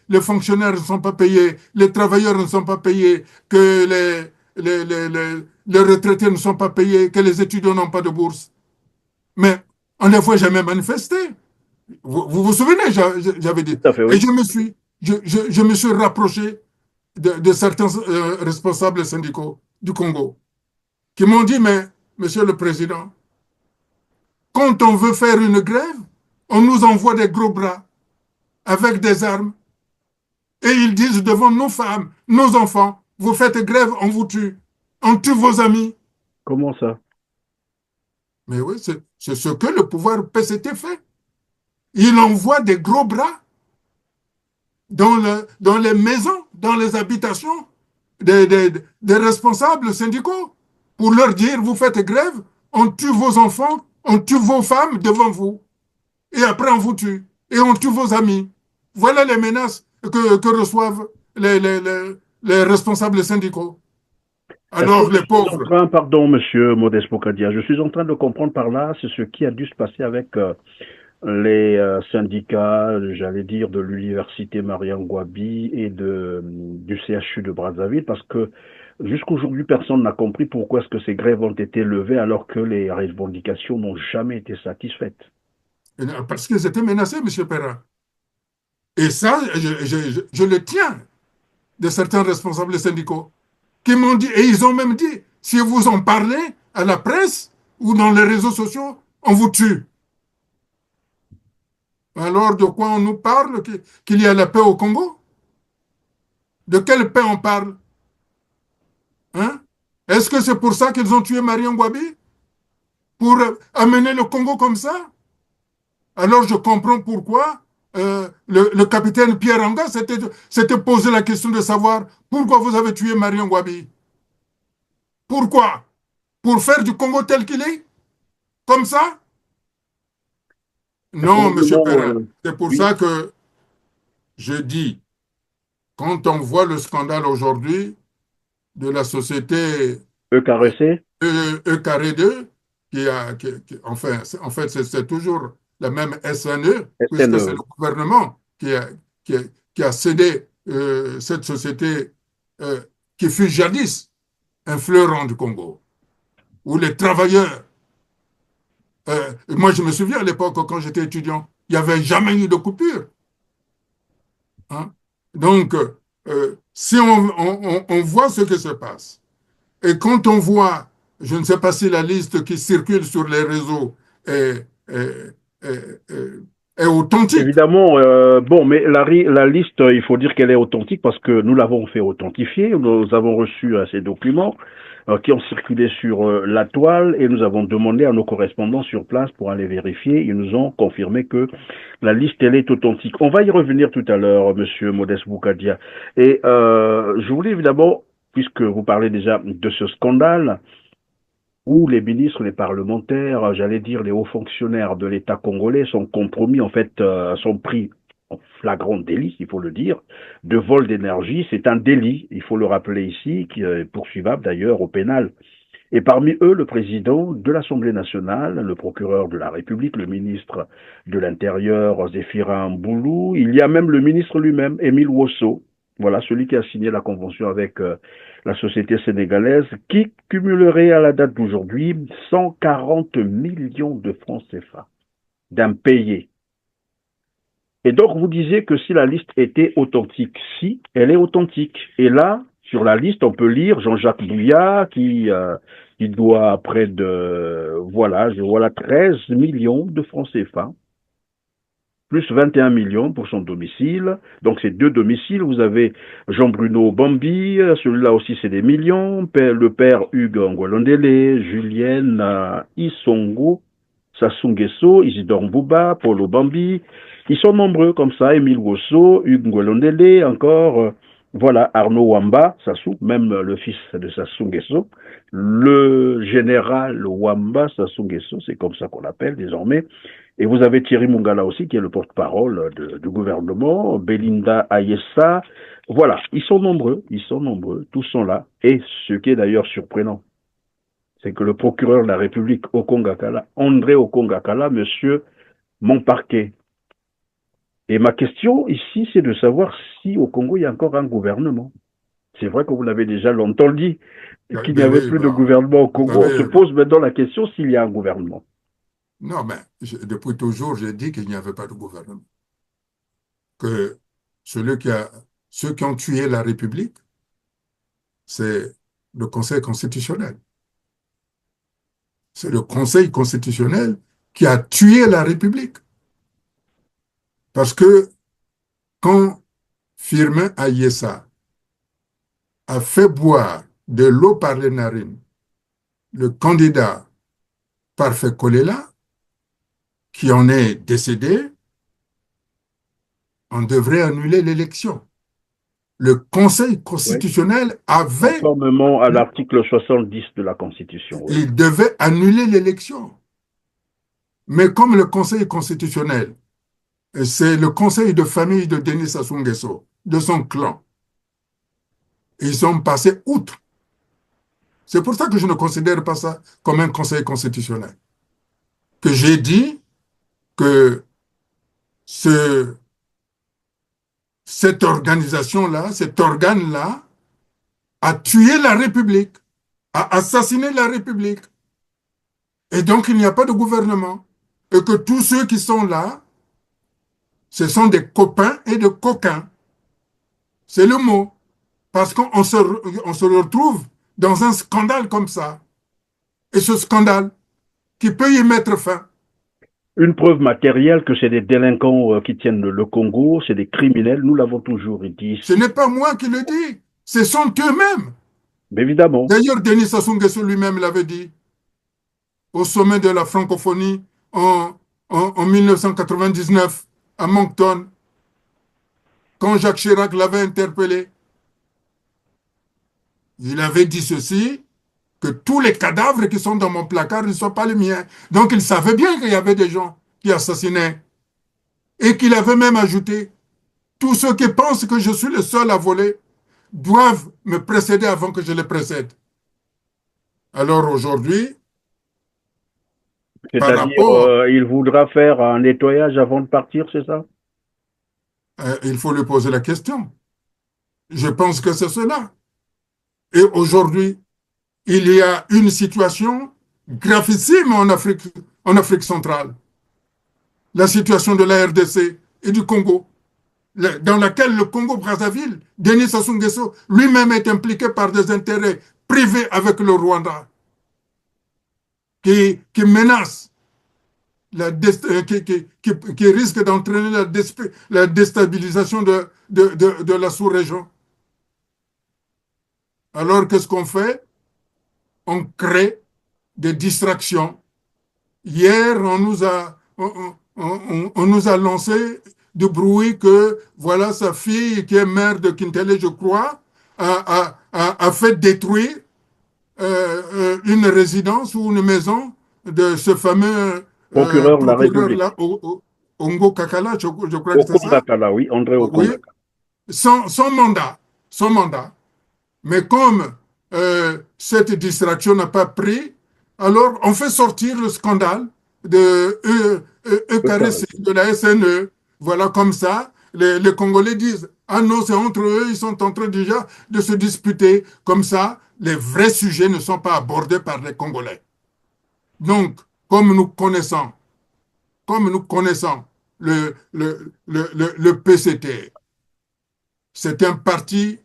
Speaker 1: les fonctionnaires ne sont pas payés, les travailleurs ne sont pas payés, que les retraités ne sont pas payés, que les étudiants n'ont pas de bourse. Mais en des fois, j'ai même manifesté. Vous souvenez, j'avais dit.
Speaker 2: Tout à fait, oui.
Speaker 1: Et je me suis rapproché de certains responsables syndicaux du Congo qui m'ont dit, mais monsieur le Président, quand on veut faire une grève, on nous envoie des gros bras avec des armes. Et ils disent devant nos femmes, nos enfants, vous faites grève, on vous tue. On tue vos amis.
Speaker 2: Comment ça?
Speaker 1: Mais oui, c'est ce que le pouvoir PCT fait. Il envoie des gros bras dans les maisons, dans les habitations des responsables syndicaux pour leur dire, vous faites grève, on tue vos enfants, on tue vos femmes devant vous. Et après, on vous tue. Et on tue vos amis. Voilà les menaces que reçoivent les responsables syndicaux. Alors, les pauvres.
Speaker 2: Pardon, monsieur Modeste Bokadia, je suis en train de comprendre par là, c'est ce qui a dû se passer avec les syndicats, j'allais dire, de l'université Mariam Gouabi et du CHU de Brazzaville, parce que jusqu'aujourd'hui, personne n'a compris pourquoi est-ce que ces grèves ont été levées alors que les revendications n'ont jamais été satisfaites.
Speaker 1: Parce qu'ils étaient menacés, M. Perrin. Et ça, je le tiens de certains responsables syndicaux qui m'ont dit, et ils ont même dit, si vous en parlez à la presse ou dans les réseaux sociaux, on vous tue. Alors, de quoi on nous parle? Qu'il y a la paix au Congo? De quelle paix on parle? Hein? Est-ce que c'est pour ça qu'ils ont tué Marion Ngouabi? Pour amener le Congo comme ça? Alors, je comprends pourquoi le capitaine Pierre Anga s'était posé la question de savoir pourquoi vous avez tué Marion Ngouabi. Pourquoi? Pour faire du Congo tel qu'il est? Comme ça? Non, Monsieur Perrin. C'est pour
Speaker 2: oui,
Speaker 1: ça que je dis, quand on voit le scandale aujourd'hui de la société
Speaker 2: EKRC,
Speaker 1: carré 2, en fait c'est toujours la même SNE, puisque c'est
Speaker 2: SNE.
Speaker 1: le gouvernement qui a cédé cette société euh, qui fut jadis un fleuron du Congo, où les travailleurs, moi je me souviens à l'époque quand j'étais étudiant, il n'y avait jamais eu de coupure. Hein. Donc, si on voit ce qui se passe, et quand on voit, je ne sais pas si la liste qui circule sur les réseaux est, est- est- est authentique.
Speaker 2: Évidemment, bon, mais la liste, il faut dire qu'elle est authentique parce que nous l'avons fait authentifier. Nous avons reçu ces documents qui ont circulé sur la toile et nous avons demandé à nos correspondants sur place pour aller vérifier. Ils nous ont confirmé que la liste, elle est authentique. On va y revenir tout à l'heure, Monsieur Modeste Boukadia. Et je voulais évidemment, puisque vous parlez déjà de ce scandale, où les ministres, les parlementaires, j'allais dire les hauts fonctionnaires de l'État congolais sont compromis, en fait, sont pris en flagrant délit, il faut le dire, de vol d'énergie. C'est un délit, il faut le rappeler ici, qui est poursuivable d'ailleurs au pénal. Et parmi eux, le président de l'Assemblée nationale, le procureur de la République, le ministre de l'Intérieur, Zéphirin Boulou, il y a même le ministre lui-même, Émile Wosso, voilà, celui qui a signé la convention avec la société sénégalaise, qui cumulerait à la date d'aujourd'hui 140 millions de francs CFA d'impayés. Et donc, vous disiez que si la liste était authentique, si, elle est authentique. Et là, sur la liste, on peut lire Jean-Jacques Bouillard qui doit près de, voilà, je vois là 13 millions de francs CFA, plus 21 millions pour son domicile. Donc, c'est deux domiciles. Vous avez Jean-Bruno Bambi, celui-là aussi, c'est des millions. Le père Hugues Ngolondele, Julienne Isongo, Sassou Nguesso, Isidore Mbouba, Paulo Bambi. Ils sont nombreux comme ça, Émile Wosso, Hugues Ngolondele, encore, voilà, Arnaud Wamba, Sassou, même le fils de Sassou Nguesso. Le général Wamba, Sassou Nguesso, c'est comme ça qu'on l'appelle désormais. Et vous avez Thierry Mungala aussi, qui est le porte-parole du gouvernement, Belinda Ayessa. Voilà, ils sont nombreux, tous sont là. Et ce qui est d'ailleurs surprenant, c'est que le procureur de la République Okongakala, André Okongakala, monsieur mon parquet. Et ma question ici, c'est de savoir si au Congo, il y a encore un gouvernement. C'est vrai que vous l'avez déjà longtemps dit, qu'il n'y
Speaker 1: Ben
Speaker 2: avait
Speaker 1: oui,
Speaker 2: plus de gouvernement au Congo. On se pose maintenant la question s'il y a un gouvernement.
Speaker 1: non, mais depuis toujours, j'ai dit qu'il n'y avait pas de gouvernement. Que ceux qui ont tué la République, c'est le Conseil constitutionnel. C'est le Conseil constitutionnel qui a tué la République. Parce que quand Firmin Ayessa a fait boire de l'eau par les narines le candidat Parfait Kolela, qui en est décédé, on devrait annuler l'élection. Le Conseil constitutionnel avait...
Speaker 2: Conformément à l'article 70 de la Constitution. Oui.
Speaker 1: Il devait annuler l'élection. Mais comme le Conseil constitutionnel, c'est le conseil de famille de Denis Sassou Nguesso, de son clan, ils ont passé outre. C'est pour ça que je ne considère pas ça comme un conseil constitutionnel. Que j'ai dit que cette organisation-là, cet organe-là, a tué la République, a assassiné la République. Et donc, il n'y a pas de gouvernement. Et que tous ceux qui sont là, ce sont des copains et de coquins. C'est le mot. Parce qu'on se retrouve dans un scandale comme ça. Et ce scandale, qui peut y mettre fin.
Speaker 2: Une preuve matérielle que c'est des délinquants qui tiennent le Congo, c'est des criminels, nous l'avons toujours dit
Speaker 1: Ce
Speaker 2: ici.
Speaker 1: n'est pas moi qui le dis, ce sont eux-mêmes.
Speaker 2: Mais évidemment,
Speaker 1: D'ailleurs, Denis Sassou Nguesso lui-même l'avait dit au sommet de la francophonie en, en 1999 à Moncton, quand Jacques Chirac l'avait interpellé. Il avait dit ceci, que tous les cadavres qui sont dans mon placard ne sont pas les miens. Donc il savait bien qu'il y avait des gens qui assassinaient. Et qu'il avait même ajouté, tous ceux qui pensent que je suis le seul à voler doivent me précéder avant que je les précède. Alors aujourd'hui, par
Speaker 2: c'est-à-dire,
Speaker 1: rapport,
Speaker 2: il voudra faire un nettoyage avant de partir, c'est ça?
Speaker 1: il faut lui poser la question. Je pense que c'est cela. Et aujourd'hui, il y a une situation gravissime en Afrique centrale. La situation de la RDC et du Congo, dans laquelle le Congo-Brazzaville, Denis Sassou Nguesso, lui-même est impliqué par des intérêts privés avec le Rwanda, qui menacent, qui risque d'entraîner la déstabilisation de la sous-région. Alors, qu'est-ce qu'on fait? On crée des distractions. Hier, on nous a lancé du bruit que, voilà, sa fille, qui est mère de Kintele, je crois, a fait détruire une résidence ou une maison de ce fameux
Speaker 2: Procureur de la République.
Speaker 1: procureur-là, Ongo Kakala, je crois que c'est ça.
Speaker 2: Okongakala, oui, André
Speaker 1: Oui,
Speaker 2: Okongakala.
Speaker 1: son mandat, son mandat. Mais comme cette distraction n'a pas pris, alors on fait sortir le scandale de EKRC, de la SNE. Voilà, comme ça, les Congolais disent, ah non, c'est entre eux, ils sont en train déjà de se disputer. Comme ça, les vrais sujets ne sont pas abordés par les Congolais. Donc, comme nous connaissons le PCT, c'est un parti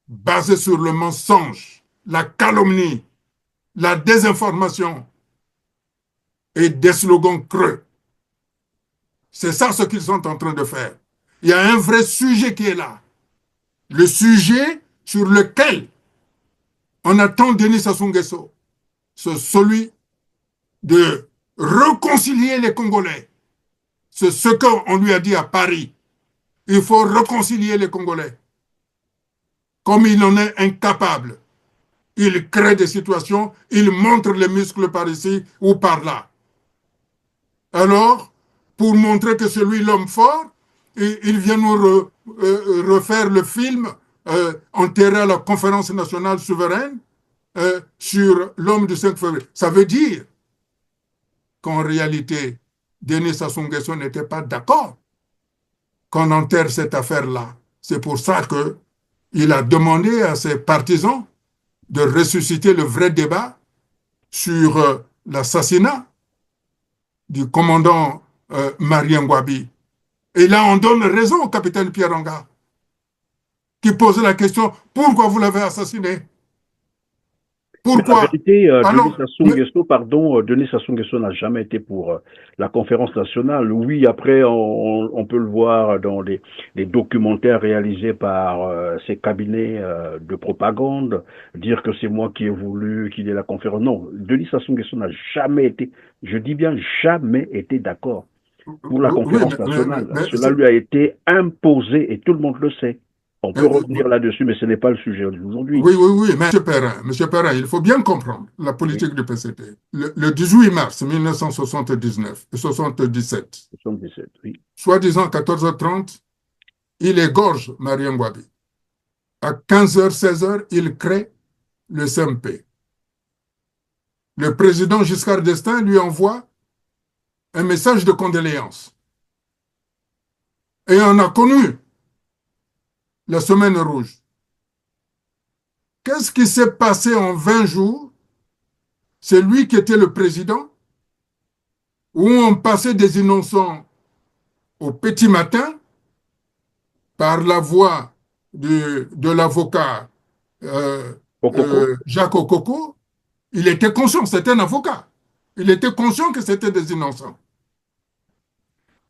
Speaker 1: basé sur le mensonge, la calomnie, la désinformation et des slogans creux. C'est ça ce qu'ils sont en train de faire. Il y a un vrai sujet qui est là. Le sujet sur lequel on attend Denis Sassou Nguesso, c'est celui de réconcilier les Congolais. C'est ce qu'on lui a dit à Paris. Il faut réconcilier les Congolais. Comme il en est incapable, il crée des situations, il montre les muscles par ici ou par là. Alors, pour montrer que c'est lui l'homme fort, il vient nous refaire le film enterré à la conférence nationale souveraine sur l'homme du 5 février. Ça veut dire qu'en réalité, Denis Sassou Nguesso n'était pas d'accord qu'on enterre cette affaire-là. C'est pour ça qu'il a demandé à ses partisans de ressusciter le vrai débat sur l'assassinat du commandant Marien Ngouabi. Et là, on donne raison au capitaine Pierre Anga, qui pose la question, pourquoi vous l'avez assassiné? Pourquoi?
Speaker 2: La vérité,
Speaker 1: Alors,
Speaker 2: Denis Sassou Nguesso n'a jamais été pour la conférence nationale. Oui, après, on peut le voir dans les documentaires réalisés par ces cabinets de propagande, dire que c'est moi qui ai voulu qu'il ait la conférence. Non, Denis Sassou Nguesso n'a jamais été, je dis bien jamais été d'accord pour la conférence nationale. Cela lui a été imposé et tout le monde le sait. On peut revenir là-dessus, mais ce n'est pas le sujet d'aujourd'hui.
Speaker 1: Oui, mais M. Perrin, il faut bien comprendre la politique du PCT. Le 18 mars 1979 et 77,
Speaker 2: 77, oui.
Speaker 1: soi-disant 14h30, il égorge Marien Ngouabi. À 15h, 16h, il crée le CMP. Le président Giscard d'Estaing lui envoie un message de condoléances. Et on a connu la semaine rouge. Qu'est-ce qui s'est passé en 20 jours? C'est lui qui était le président, où on passait des innocents au petit matin par la voix de l'avocat Jacques Okoko. Il était conscient, c'était un avocat. Il était conscient que c'était des innocents.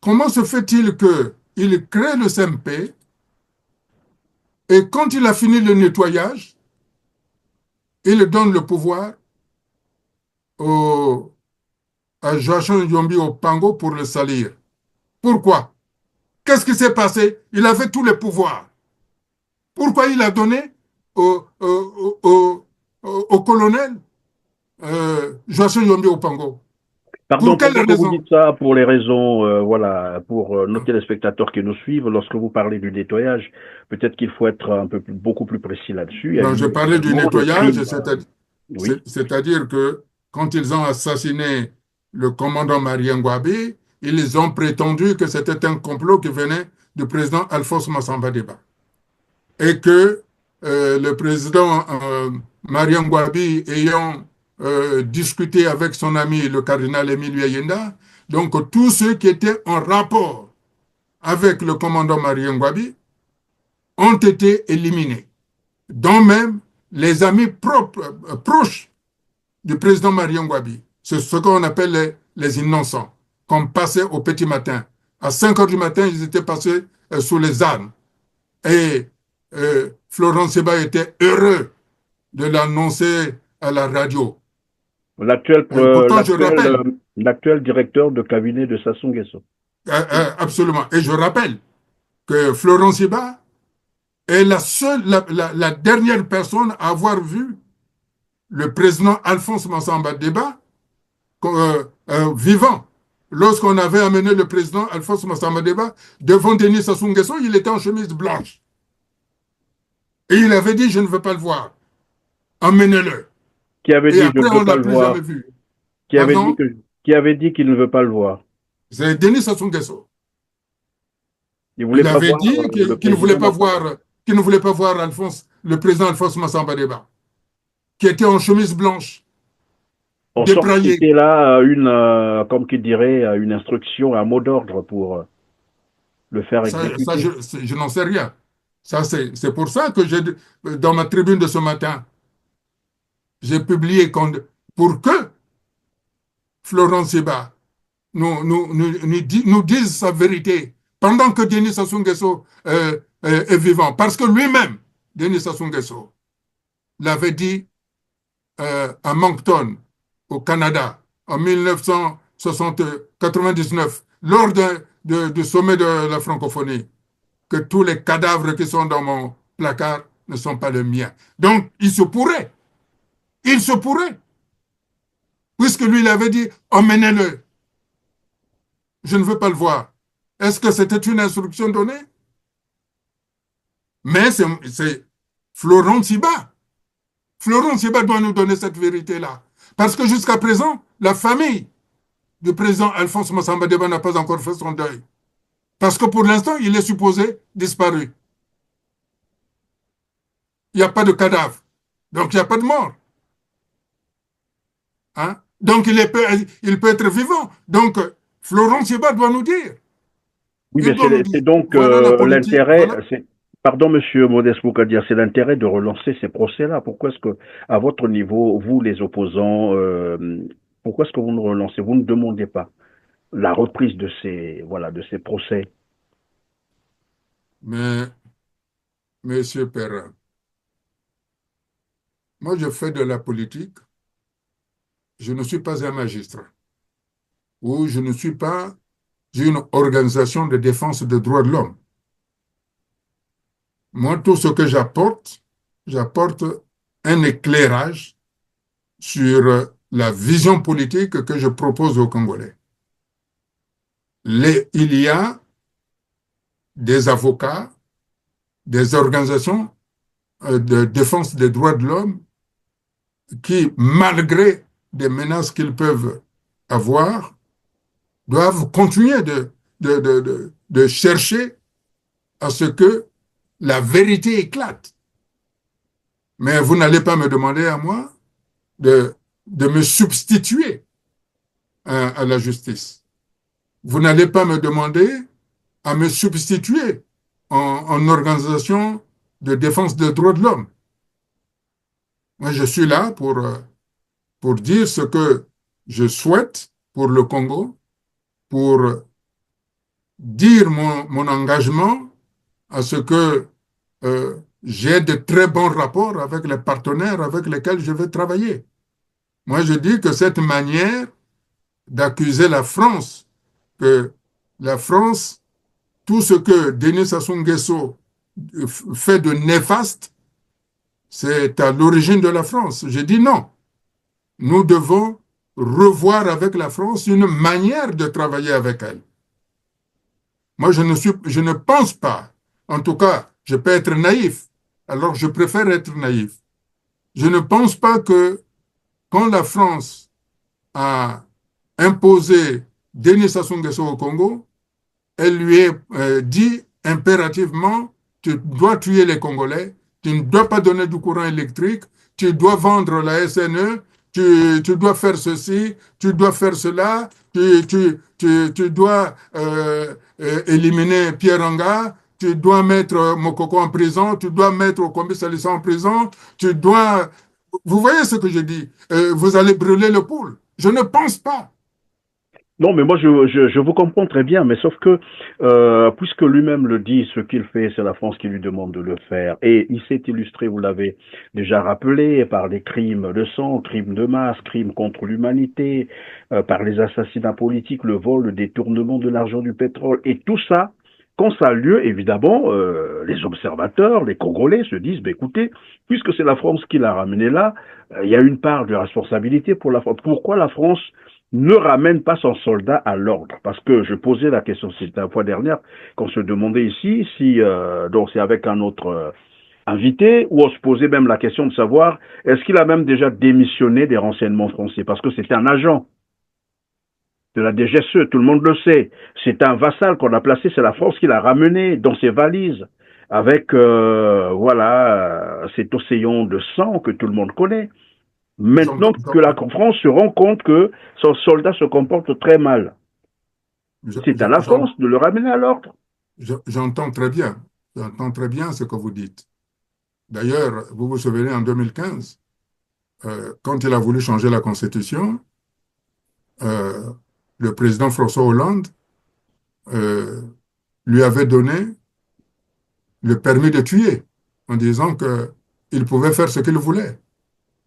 Speaker 1: comment se fait-il qu'il crée le CMP et quand il a fini le nettoyage, il donne le pouvoir au, à Joachim Yombi au Pango pour le salir. Pourquoi? Qu'est-ce qui s'est passé? Il avait tous les pouvoirs. Pourquoi il a donné au colonel Joachim Yombi au Pango?
Speaker 2: Pardon,
Speaker 1: Pour quelle
Speaker 2: pendant que vous
Speaker 1: raison?
Speaker 2: dites ça, pour les raisons, voilà, pour nos téléspectateurs qui nous suivent, lorsque vous parlez du nettoyage, peut-être qu'il faut être un peu beaucoup plus précis là-dessus. Il y a
Speaker 1: Non, je
Speaker 2: eu
Speaker 1: parlais du
Speaker 2: également le
Speaker 1: nettoyage,
Speaker 2: crime. Oui.
Speaker 1: c'est-à-dire que quand ils ont assassiné le commandant Marien Ngouabi, ils ont prétendu que c'était un complot qui venait du président Alphonse Massamba Deba. Et que le président Marien Ngouabi ayant discuté avec son ami le cardinal Émile Yenda, donc tous ceux qui étaient en rapport avec le commandant Marien Ngouabi ont été éliminés, dont même les amis proches du président Marien Ngouabi. C'est ce qu'on appelle les innocents, qu'on passait au petit matin. À 5 heures du matin, ils étaient passés sous les armes. Et Florent Seba était heureux de l'annoncer à la radio.
Speaker 2: L'actuel
Speaker 1: Et pourtant, je rappelle,
Speaker 2: l'actuel directeur de cabinet de Sassou Nguesso.
Speaker 1: absolument, et je rappelle que Florent Seba est la dernière personne à avoir vu le président Alphonse Massamba Deba vivant. Lorsqu'on avait amené le président Alphonse Massamba Deba devant Denis Sassou Nguesso, il était en chemise blanche. Et il avait dit, je ne veux pas le voir. Emmenez-le.
Speaker 2: Qui avait
Speaker 1: Et
Speaker 2: dit, je
Speaker 1: après,
Speaker 2: ne
Speaker 1: on
Speaker 2: veux
Speaker 1: ne
Speaker 2: pas
Speaker 1: l'a
Speaker 2: le
Speaker 1: plus jamais
Speaker 2: voir?
Speaker 1: vu.
Speaker 2: Qui avait dit
Speaker 1: Pardon?
Speaker 2: qui avait dit qu'il ne veut pas le voir?
Speaker 1: C'est Denis Sassou Nguesso.
Speaker 2: Il
Speaker 1: Il
Speaker 2: voulait pas
Speaker 1: avait
Speaker 2: voir
Speaker 1: dit
Speaker 2: le
Speaker 1: qu'il ne voulait
Speaker 2: président
Speaker 1: pas
Speaker 2: Massamba.
Speaker 1: voir, qu'il ne voulait pas voir le président Alphonse Massamba Deba, qui était en chemise blanche,
Speaker 2: En sorte,
Speaker 1: débraillé.
Speaker 2: c'était là comme qui dirait, une instruction, un mot d'ordre pour le faire
Speaker 1: Ça,
Speaker 2: exécuter.
Speaker 1: je n'en sais rien. Ça, c'est pour ça que dans ma tribune de ce matin, j'ai publié pour que Florent Seba nous dise sa vérité pendant que Denis Sassou Nguesso est vivant. Parce que lui-même, Denis Sassou Nguesso, l'avait dit à Moncton, au Canada, en 1999, lors du sommet de la francophonie, que tous les cadavres qui sont dans mon placard ne sont pas les miens. Donc, il se pourrait, puisque lui, il avait dit, emmenez-le, je ne veux pas le voir. Est-ce que c'était une instruction donnée? Mais c'est Florent Siba. Florent Siba doit nous donner cette vérité-là. Parce que jusqu'à présent, la famille du président Alphonse Massamba Deba n'a pas encore fait son deuil. Parce que pour l'instant, il est supposé disparu. Il n'y a pas de cadavre. Donc, il n'y a pas de mort. Hein? Donc, il peut être vivant. Donc, Florent Siba doit nous dire.
Speaker 2: Oui,
Speaker 1: Il
Speaker 2: mais
Speaker 1: doit nous dire.
Speaker 2: c'est donc
Speaker 1: Voilà la politique.
Speaker 2: l'intérêt,
Speaker 1: Voilà.
Speaker 2: pardon, monsieur Modeste Boukadia, c'est l'intérêt de relancer ces procès-là. Pourquoi est-ce que, à votre niveau, vous, les opposants, pourquoi est-ce que vous ne relancez, vous ne demandez pas la reprise de de ces procès?
Speaker 1: Mais, monsieur Perrin, moi, je fais de la politique. Je ne suis pas un magistrat. Ou je ne suis pas une organisation de défense des droits de l'homme. Moi, tout ce que j'apporte un éclairage sur la vision politique que je propose aux Congolais. Il y a des avocats, des organisations de défense des droits de l'homme qui, malgré des menaces qu'ils peuvent avoir, doivent continuer de chercher à ce que la vérité éclate. Mais vous n'allez pas me demander à moi de me substituer à la justice. Vous n'allez pas me demander à me substituer en organisation de défense des droits de l'homme. Moi, je suis là pour dire ce que je souhaite pour le Congo, pour dire mon engagement à ce que j'ai de très bons rapports avec les partenaires avec lesquels je vais travailler. Moi, je dis que cette manière d'accuser la France, que la France, tout ce que Denis Sassou Nguesso fait de néfaste, c'est à l'origine de la France. Je dis non. Nous devons revoir avec la France une manière de travailler avec elle. Moi, je ne pense pas, en tout cas, je peux être naïf, alors je préfère être naïf. Je ne pense pas que quand la France a imposé Denis Sassou Nguesso au Congo, elle lui ait dit impérativement, tu dois tuer les Congolais, tu ne dois pas donner du courant électrique, tu dois vendre la SNE, tu dois faire ceci, tu dois faire cela, tu dois éliminer Pierre Anga, tu dois mettre Mokoko en prison, tu dois mettre Okombi Salissa en prison, tu dois... Vous voyez ce que je dis? Vous allez brûler le poule. Je ne pense pas.
Speaker 2: Non, mais moi, je vous comprends très bien, mais sauf que, puisque lui-même le dit, ce qu'il fait, c'est la France qui lui demande de le faire. Et il s'est illustré, vous l'avez déjà rappelé, par des crimes de sang, crimes de masse, crimes contre l'humanité, par les assassinats politiques, le vol, le détournement de l'argent du pétrole. Et tout ça, quand ça a lieu, évidemment, les observateurs, les Congolais se disent, bah, écoutez, puisque c'est la France qui l'a ramené là, il y a une part de responsabilité pour la France. Pourquoi la France ne ramène pas son soldat à l'ordre? Parce que je posais la question, c'était la fois dernière, qu'on se demandait ici si, donc c'est avec un autre invité, où on se posait même la question de savoir, est-ce qu'il a même déjà démissionné des renseignements français? Parce que c'était un agent de la DGSE, tout le monde le sait. C'est un vassal qu'on a placé, c'est la France qui l'a ramené dans ses valises, avec, voilà, cet océan de sang que tout le monde connaît. Maintenant que la France se rend compte que son soldat se comporte très mal, c'est à la France de le ramener à l'ordre.
Speaker 1: J'entends très bien. J'entends très bien ce que vous dites. D'ailleurs, vous vous souvenez, en 2015, quand il a voulu changer la Constitution, le président François Hollande euh, lui avait donné le permis de tuer en disant qu'il pouvait faire ce qu'il voulait.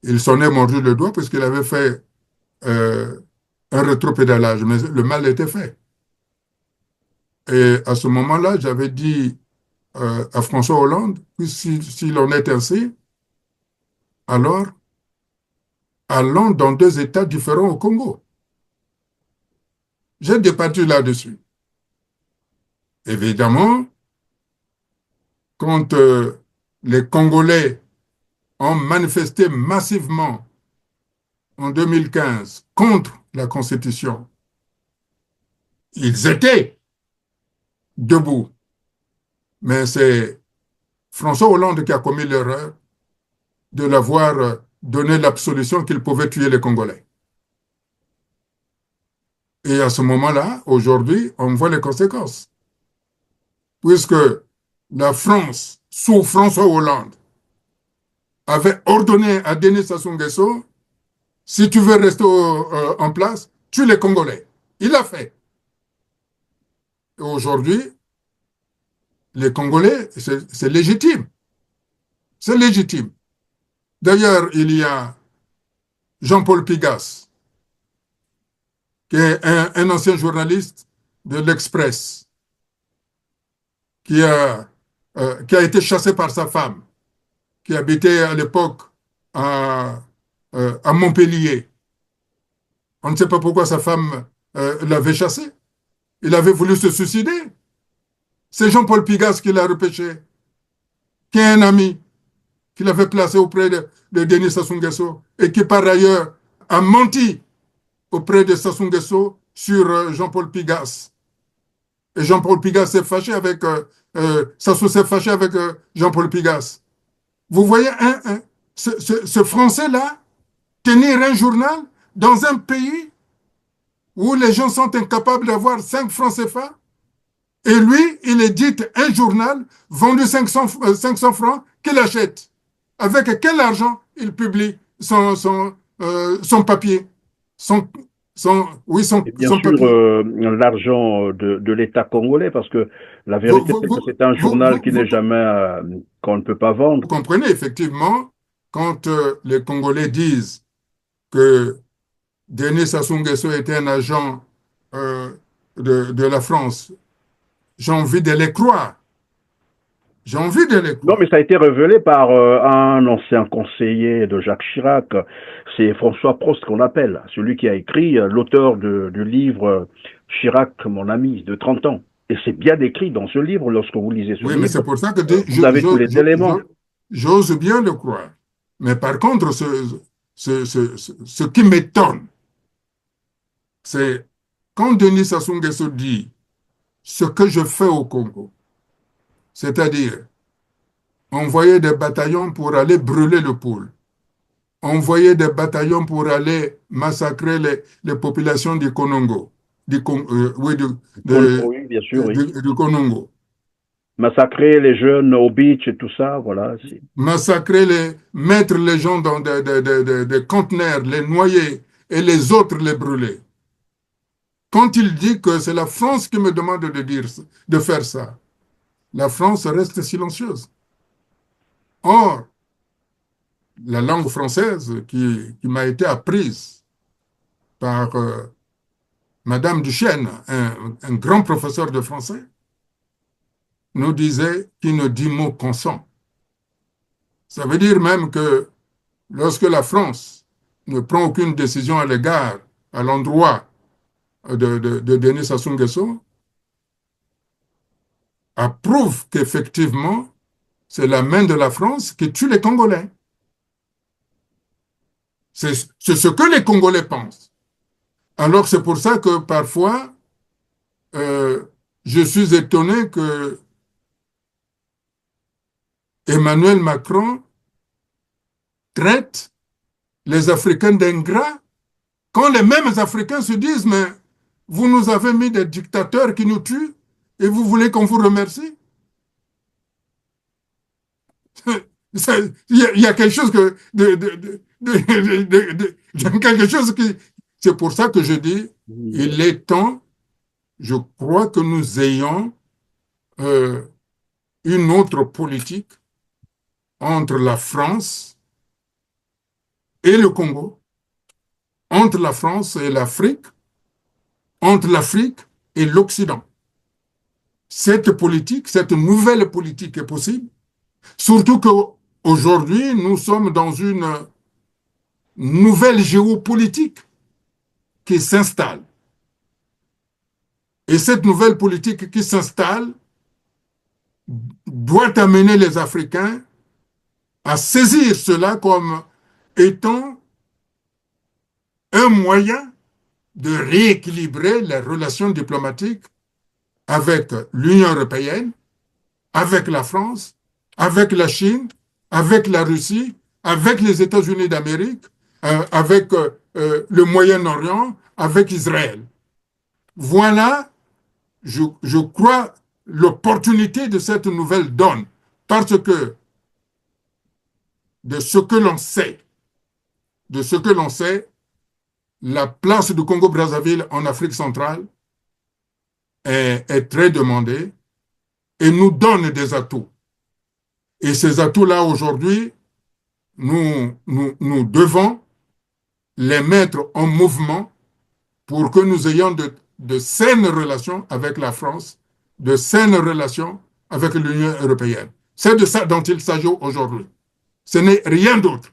Speaker 1: Il s'en est mordu le doigt parce qu'il avait fait un rétropédalage, mais le mal était fait. Et à ce moment-là, j'avais dit à François Hollande, s'il en est ainsi, alors allons dans deux États différents au Congo. J'ai débattu là-dessus. Évidemment, quand les Congolais ont manifesté massivement en 2015 contre la Constitution, ils étaient debout. Mais c'est François Hollande qui a commis l'erreur de l'avoir donné l'absolution qu'il pouvait tuer les Congolais. Et à ce moment-là, aujourd'hui, on voit les conséquences. Puisque la France, sous François Hollande, avait ordonné à Denis Sassou Nguesso, si tu veux rester en place, tue les Congolais. Il l'a fait. Et aujourd'hui, les Congolais, c'est légitime. C'est légitime. D'ailleurs, il y a Jean-Paul Pigas, qui est un ancien journaliste de l'Express, qui a été chassé par sa femme, qui habitait à l'époque à Montpellier. On ne sait pas pourquoi sa femme l'avait chassé. Il avait voulu se suicider. C'est Jean-Paul Pigas qui l'a repêché, qui est un ami, qu'il avait placé auprès de Denis Sassou Nguesso et qui, par ailleurs, a menti auprès de Sassou Nguesso sur Jean-Paul Pigas. Et Jean-Paul Pigas s'est fâché avec... Sassou s'est fâché avec Jean-Paul Pigas. Vous voyez, ce Français-là, tenir un journal dans un pays où les gens sont incapables d'avoir 5 francs CFA, et lui, il édite un journal vendu 500 francs qu'il achète. Avec quel argent il publie son papier, sont,
Speaker 2: Et bien
Speaker 1: sont
Speaker 2: sûr,
Speaker 1: papiers.
Speaker 2: l'argent de l'État congolais, parce que la
Speaker 1: Vous,
Speaker 2: vérité,
Speaker 1: vous,
Speaker 2: c'est que
Speaker 1: vous,
Speaker 2: c'est un
Speaker 1: vous,
Speaker 2: journal
Speaker 1: vous-
Speaker 2: qui n'est
Speaker 1: vous-
Speaker 2: jamais, qu'on ne peut pas
Speaker 1: vous
Speaker 2: vendre.
Speaker 1: comprenez effectivement quand les Congolais disent que Denis Sassou Nguesso était un agent euh, de la France. J'ai envie de les croire. J'ai envie de les
Speaker 2: Non,
Speaker 1: croire.
Speaker 2: mais ça a été révélé par un ancien conseiller de Jacques Chirac. C'est François Prost qu'on appelle, celui qui a écrit, l'auteur du livre Chirac, mon ami, de 30 ans. Et c'est bien écrit dans ce livre. Lorsque vous lisez ce
Speaker 1: Oui, mais c'est
Speaker 2: livre,
Speaker 1: pour ça que
Speaker 2: vous avez tous les éléments.
Speaker 1: j'ose bien le croire. Mais par contre, ce qui m'étonne, c'est quand Denis Sassou Nguesso dit ce que je fais au Congo, c'est-à-dire envoyer des bataillons pour aller brûler le pôle, envoyer des bataillons pour aller massacrer les populations du Konongo, oui,
Speaker 2: Oui, bien sûr, oui.
Speaker 1: du Konongo,
Speaker 2: Massacrer les jeunes au beach et tout ça, voilà.
Speaker 1: mettre les gens dans des conteneurs, les noyer et les autres les brûler. Quand il dit que c'est la France qui me demande de faire ça, la France reste silencieuse. Or, la langue française qui m'a été apprise par Madame Duchesne, un grand professeur de français, nous disait qui ne dit mot consent. Ça veut dire même que lorsque la France ne prend aucune décision à l'endroit de Denis Sassou Nguesso, approuve qu'effectivement, c'est la main de la France qui tue les Congolais. C'est ce que les Congolais pensent. Alors c'est pour ça que parfois, euh, je suis étonné que Emmanuel Macron traite les Africains d'ingrats quand les mêmes Africains se disent, mais vous nous avez mis des dictateurs qui nous tuent et vous voulez qu'on vous remercie? Il y a quelque chose quelque chose qui... C'est pour ça que je dis, il est temps, je crois que nous ayons euh, une autre politique entre la France et le Congo, entre la France et l'Afrique, entre l'Afrique et l'Occident. Cette politique, cette nouvelle politique est possible, surtout qu'aujourd'hui, nous sommes dans une nouvelle géopolitique qui s'installe. Et cette nouvelle politique qui s'installe doit amener les Africains à saisir cela comme étant un moyen de rééquilibrer les relations diplomatiques avec l'Union européenne, avec la France, avec la Chine, avec la Russie, avec les États-Unis d'Amérique, avec le Moyen-Orient, avec Israël. Voilà, je crois, l'opportunité de cette nouvelle donne, parce que de ce que l'on sait, de ce que l'on sait, la place du Congo-Brazzaville en Afrique centrale est très demandée et nous donne des atouts. Et ces atouts-là, aujourd'hui, nous devons les mettre en mouvement pour que nous ayons de saines relations avec la France, de saines relations avec l'Union européenne. C'est de ça dont il s'agit aujourd'hui. Ce n'est rien d'autre.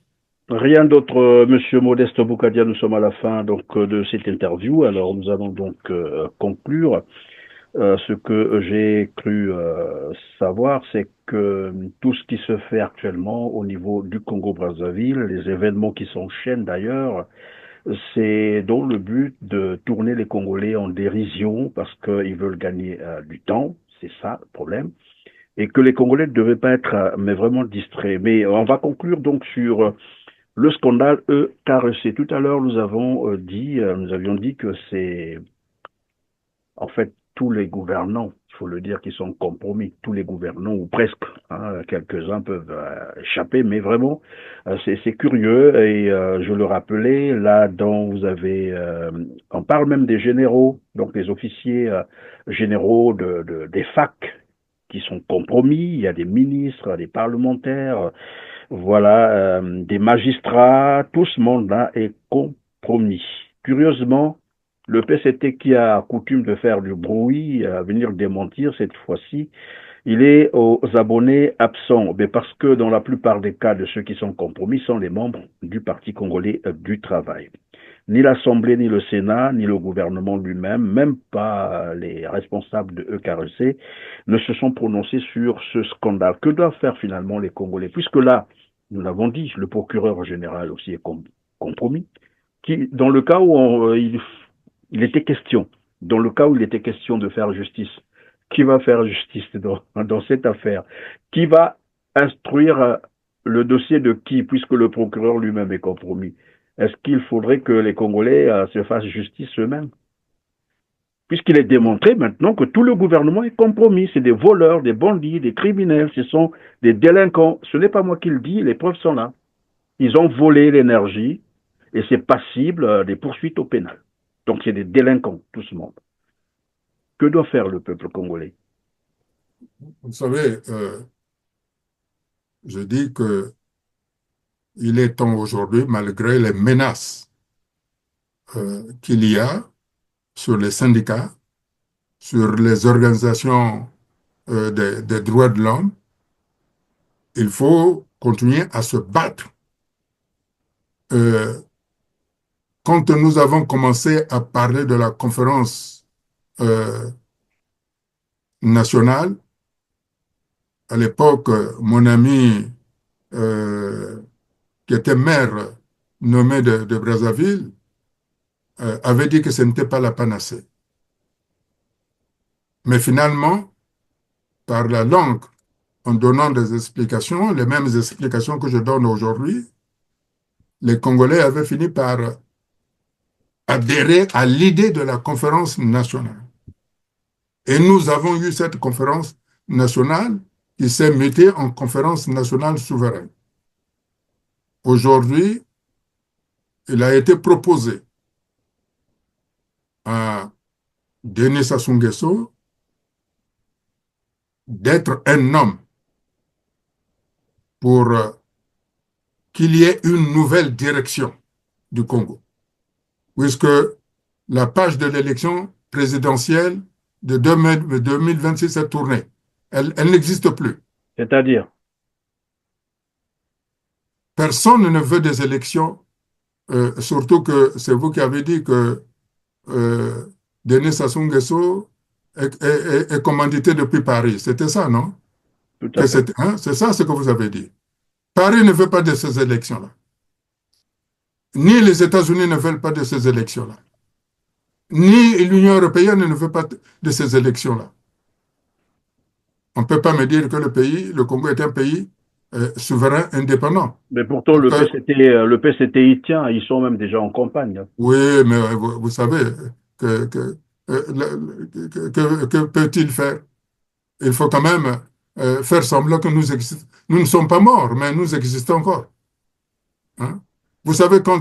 Speaker 2: Rien d'autre, Monsieur Modeste Boukadia. Nous sommes à la fin donc de cette interview. Alors nous allons donc conclure. Ce que j'ai cru savoir, c'est que tout ce qui se fait actuellement au niveau du Congo-Brazzaville, les événements qui s'enchaînent d'ailleurs, c'est dans le but de tourner les Congolais en dérision parce qu'ils veulent gagner du temps. C'est ça le problème. Et que les Congolais ne devaient pas être mais vraiment distraits. Mais on va conclure donc sur le scandale EKRC. Tout à l'heure, nous avions dit que c'est en fait tous les gouvernants, il faut le dire, qui sont compromis, tous les gouvernants, ou presque, hein, quelques-uns peuvent échapper, mais vraiment, c'est curieux, et je le rappelais, là, dont vous avez, on parle même des généraux, donc des officiers généraux des facs, qui sont compromis, il y a des ministres, des parlementaires, voilà, des magistrats, tout ce monde-là est compromis. Curieusement, le PCT qui a coutume de faire du bruit, à venir démentir cette fois-ci, il est aux abonnés absents, mais parce que dans la plupart des cas de ceux qui sont compromis sont les membres du Parti congolais du travail. Ni l'Assemblée, ni le Sénat, ni le gouvernement lui-même, même pas les responsables de EKRC, ne se sont prononcés sur ce scandale. Que doivent faire finalement les Congolais? Puisque là, nous l'avons dit, le procureur général aussi est compromis, qui, dans le cas où il était question, dans le cas où il était question de faire justice, qui va faire justice dans cette affaire? Qui va instruire le dossier de qui, puisque le procureur lui-même est compromis? Est-ce qu'il faudrait que les Congolais se fassent justice eux-mêmes? Puisqu'il est démontré maintenant que tout le gouvernement est compromis. C'est des voleurs, des bandits, des criminels, ce sont des délinquants. Ce n'est pas moi qui le dis, les preuves sont là. Ils ont volé l'énergie et c'est passible des poursuites au pénal. Donc c'est des délinquants, tout ce monde. Que doit faire le peuple congolais?
Speaker 1: Vous savez, je dis que il est temps aujourd'hui, malgré les menaces qu'il y a sur les syndicats, sur les organisations des droits de l'homme, il faut continuer à se battre. Quand nous avons commencé à parler de la conférence nationale, à l'époque, mon ami qui était maire nommé de Brazzaville avait dit que ce n'était pas la panacée. Mais finalement, par la langue, en donnant des explications, les mêmes explications que je donne aujourd'hui, les Congolais avaient fini par adhérer à l'idée de la conférence nationale. Et nous avons eu cette conférence nationale qui s'est mutée en conférence nationale souveraine. Aujourd'hui, il a été proposé à Denis Sassou Nguesso d'être un homme pour qu'il y ait une nouvelle direction du Congo, puisque la page de l'élection présidentielle de 2026 est tournée. Elle n'existe plus.
Speaker 2: C'est-à-dire?
Speaker 1: Personne ne veut des élections, surtout que c'est vous qui avez dit que Denis Sassou Nguesso est commandité depuis Paris. C'était ça, non?
Speaker 2: Tout à fait.
Speaker 1: C'est ça ce que vous avez dit. Paris ne veut pas de ces élections-là. Ni les États-Unis ne veulent pas de ces élections-là. Ni l'Union européenne ne veut pas de ces élections-là. On ne peut pas me dire que le Congo est un pays souverain, indépendant.
Speaker 2: Mais pourtant, le PCT y tient, ils sont même déjà en campagne.
Speaker 1: Oui, mais vous savez, que peut-il faire? Il faut quand même faire semblant que nous existons. Nous ne sommes pas morts, mais nous existons encore. Hein? Vous savez, quand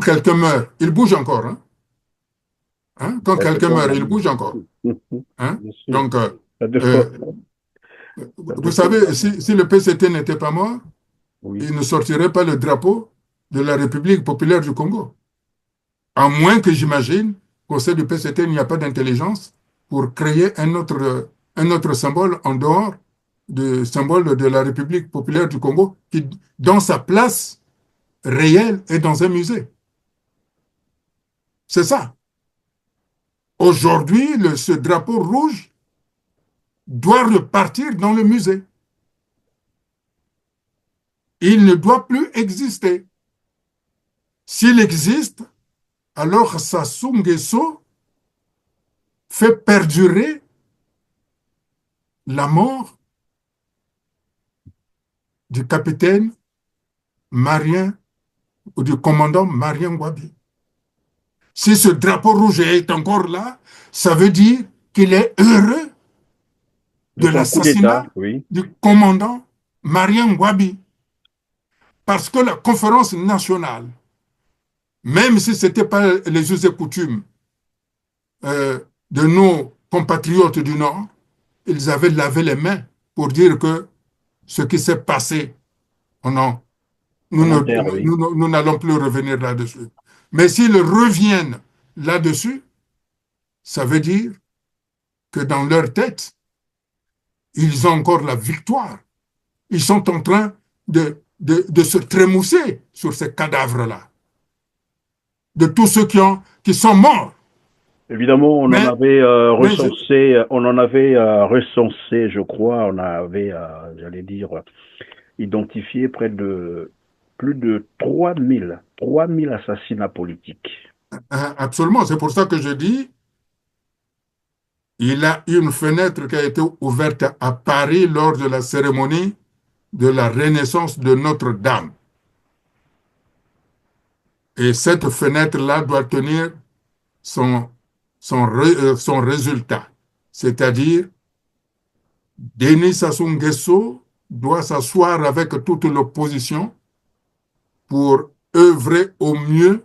Speaker 1: quelqu'un meurt, il bouge encore. Hein? Quand quelqu'un meurt, il bouge encore. Hein? Donc, vous savez, si le PCT n'était pas mort, il ne sortirait pas le drapeau de la République populaire du Congo. À moins que j'imagine qu'au sein du PCT, il n'y a pas d'intelligence pour créer un autre symbole en dehors du symbole de la République populaire du Congo, qui, dans sa place réelle, est dans un musée. C'est ça. Aujourd'hui, ce drapeau rouge doit repartir dans le musée. Il ne doit plus exister. S'il existe, alors Sassou Nguesso fait perdurer la mort du capitaine Marien ou du commandant Marien Ngouabi. Si ce drapeau rouge est encore là, ça veut dire qu'il est heureux
Speaker 2: De
Speaker 1: de
Speaker 2: son coup d'État,
Speaker 1: l'assassinat
Speaker 2: oui.
Speaker 1: du commandant Marien Ngouabi. Parce que la conférence nationale, même si ce n'était pas les us et coutumes de nos compatriotes du Nord, ils avaient lavé les mains pour dire que ce qui s'est passé, on en-
Speaker 2: En enterre, oui.
Speaker 1: nous n'allons plus revenir là-dessus. Mais s'ils reviennent là-dessus, ça veut dire que dans leur tête, ils ont encore la victoire. Ils sont en train de se trémousser sur ces cadavres-là, de tous ceux qui sont morts.
Speaker 2: Évidemment, on en
Speaker 1: Mais,
Speaker 2: avait
Speaker 1: mais
Speaker 2: recensé, je crois, on avait, j'allais dire, identifié près de plus de 3000 assassinats politiques.
Speaker 1: absolument, c'est pour ça que je dis, il y a une fenêtre qui a été ouverte à Paris lors de la cérémonie de la renaissance de Notre-Dame. Et cette fenêtre-là doit tenir son résultat. C'est-à-dire, Denis Sassou Nguesso doit s'asseoir avec toute l'opposition pour œuvrer au mieux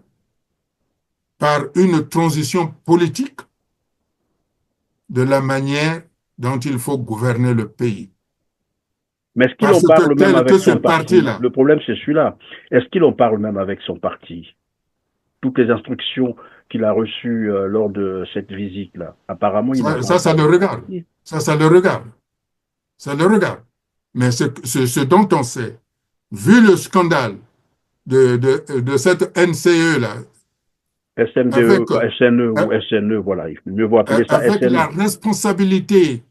Speaker 1: par une transition politique de la manière dont il faut gouverner le pays.
Speaker 2: Mais est-ce qu'il en
Speaker 1: Parce que
Speaker 2: parle même
Speaker 1: tel que
Speaker 2: avec
Speaker 1: ce
Speaker 2: son parti?
Speaker 1: parti-là,
Speaker 2: Le problème, c'est celui-là. Est-ce qu'il en parle même avec son parti? Toutes les instructions qu'il a reçues lors de cette visite-là. Apparemment, il n'en parle
Speaker 1: ça
Speaker 2: pas
Speaker 1: le
Speaker 2: avec son
Speaker 1: regarde.
Speaker 2: parti.
Speaker 1: Ça le regarde. Ça le regarde. Mais ce dont on sait, vu le scandale de cette NCE-là,
Speaker 2: SNDE,
Speaker 1: avec,
Speaker 2: SNE ou SNE, voilà. Il mieux vaut appeler ça
Speaker 1: avec
Speaker 2: SNE.
Speaker 1: la responsabilité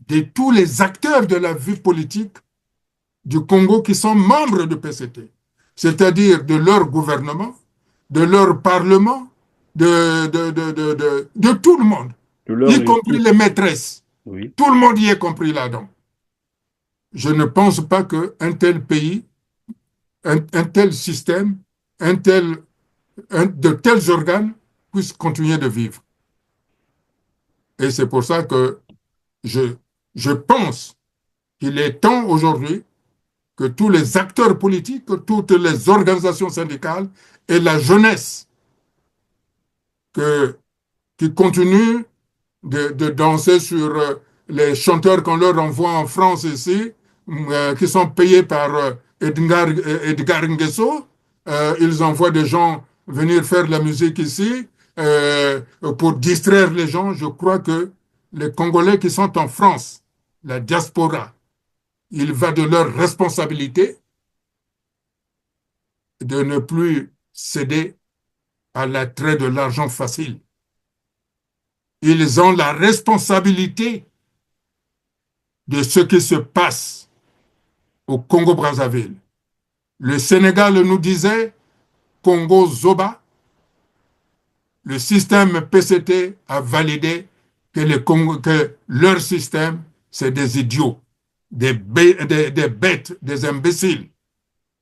Speaker 1: de tous les acteurs de la vie politique du Congo qui sont membres du PCT, c'est-à-dire de leur gouvernement, de leur parlement, de tout le monde,
Speaker 2: De leur
Speaker 1: y compris
Speaker 2: justice.
Speaker 1: les maîtresses.
Speaker 2: Oui.
Speaker 1: Tout le monde y est compris là-dedans. Je ne pense pas qu'un tel pays, un tel système, de tels organes puissent continuer de vivre. Et c'est pour ça que je pense qu'il est temps aujourd'hui que tous les acteurs politiques, que toutes les organisations syndicales et la jeunesse qui continuent de danser sur les chanteurs qu'on leur envoie en France ici, qui sont payés par Edgar Nguesso. Ils envoient des gens venir faire de la musique ici pour distraire les gens. Je crois que les Congolais qui sont en France, la diaspora, il va de leur responsabilité de ne plus céder à l'attrait de l'argent facile. Ils ont la responsabilité de ce qui se passe au Congo-Brazzaville. Le Sénégal nous disait Congo-Zoba. Le système PCT a validé que leur système, c'est des idiots, des bêtes, des imbéciles.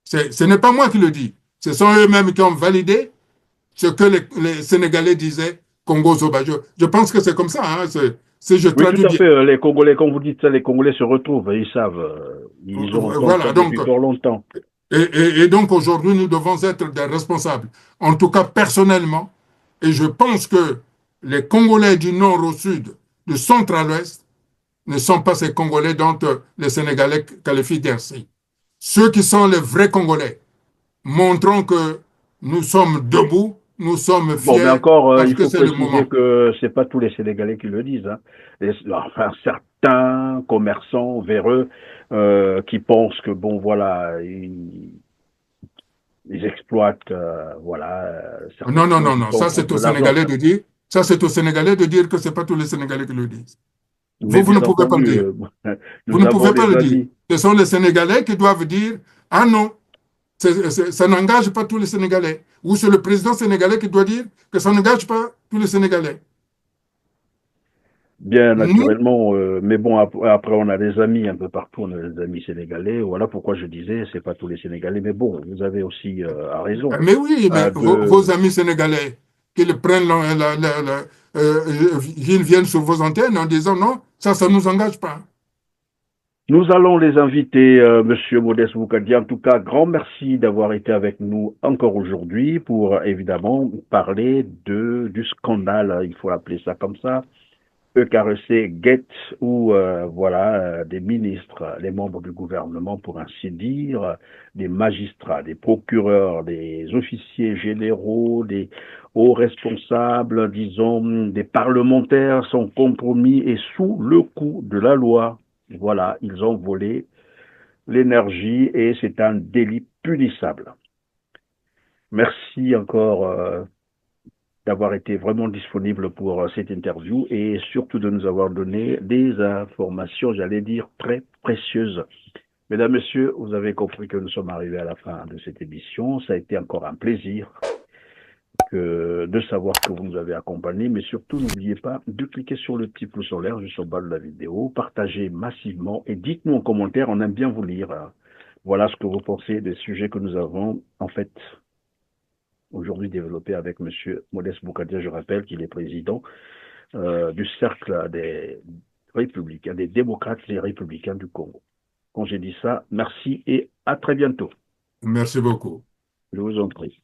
Speaker 1: Ce n'est pas moi qui le dis. Ce sont eux-mêmes qui ont validé ce que les Sénégalais disaient Congo-Zoba. Je pense que c'est comme ça. Hein, si je
Speaker 2: Oui,
Speaker 1: traduis
Speaker 2: tout à
Speaker 1: bien.
Speaker 2: fait. Les Congolais, quand vous dites ça, les Congolais se retrouvent. Ils savent. Ils ont entendu
Speaker 1: Voilà,
Speaker 2: ça
Speaker 1: donc,
Speaker 2: depuis fort longtemps.
Speaker 1: et donc aujourd'hui, nous devons être des responsables. En tout cas, personnellement, et je pense que les Congolais du nord au sud, du centre à l'ouest, ne sont pas ces Congolais dont les Sénégalais qualifient ainsi. Ceux qui sont les vrais Congolais, montrons que nous sommes debout, nous sommes
Speaker 2: Bon, mais
Speaker 1: fiers,
Speaker 2: encore,
Speaker 1: parce
Speaker 2: il
Speaker 1: que
Speaker 2: faut
Speaker 1: c'est le
Speaker 2: préciser
Speaker 1: moment.
Speaker 2: que c'est pas tous les Sénégalais qui le disent. Hein. Enfin, certains commerçants véreux qui pensent que bon, voilà, ils exploitent, voilà, certaines
Speaker 1: Non, non,
Speaker 2: choses,
Speaker 1: non,
Speaker 2: ils
Speaker 1: non.
Speaker 2: font
Speaker 1: Ça,
Speaker 2: contre
Speaker 1: c'est aux
Speaker 2: de l'argent.
Speaker 1: Sénégalais de dire. Ça, c'est aux Sénégalais de dire que ce n'est pas tous les Sénégalais qui le disent.
Speaker 2: Mais
Speaker 1: Vous ne
Speaker 2: bien
Speaker 1: pouvez pas le
Speaker 2: entendu,
Speaker 1: dire. Vous
Speaker 2: nous
Speaker 1: ne
Speaker 2: avons
Speaker 1: pouvez pas
Speaker 2: des
Speaker 1: le dire.
Speaker 2: amis.
Speaker 1: Ce sont les Sénégalais qui doivent dire, ah non, ça n'engage pas tous les Sénégalais. Ou c'est le président sénégalais qui doit dire que ça n'engage pas tous les Sénégalais.
Speaker 2: Bien
Speaker 1: Nous,
Speaker 2: naturellement, mais bon, après on a des amis un peu partout, on a des amis sénégalais. Voilà pourquoi je disais, c'est pas tous les Sénégalais, mais bon, vous avez aussi à raison
Speaker 1: mais oui, mais vos
Speaker 2: de.
Speaker 1: amis sénégalais, qu'ils prennent, qu'ils viennent sur vos antennes en disant non, ça ne nous engage pas.
Speaker 2: Nous allons les inviter, Monsieur Modeste Boukadi. En tout cas, grand merci d'avoir été avec nous encore aujourd'hui pour évidemment parler du scandale, il faut appeler ça comme ça, EKRC Gate, où des ministres, les membres du gouvernement pour ainsi dire, des magistrats, des procureurs, des officiers généraux, des hauts responsables, disons, des parlementaires sont compromis et sous le coup de la loi. Voilà, ils ont volé l'énergie et c'est un délit punissable. Merci encore d'avoir été vraiment disponible pour cette interview et surtout de nous avoir donné des informations, j'allais dire, très précieuses. Mesdames, Messieurs, vous avez compris que nous sommes arrivés à la fin de cette émission. Ça a été encore un plaisir de savoir que vous nous avez accompagnés, mais surtout n'oubliez pas de cliquer sur le petit pouce en l'air juste au bas de la vidéo, partagez massivement et dites-nous en commentaire, on aime bien vous lire. Voilà ce que vous pensez des sujets que nous avons en fait aujourd'hui développés avec M. Modeste Boukadi. Je rappelle qu'il est président du cercle des républicains, des démocrates et républicains du Congo. Quand j'ai dit ça, merci et à très bientôt.
Speaker 1: Merci beaucoup.
Speaker 2: Je vous en prie.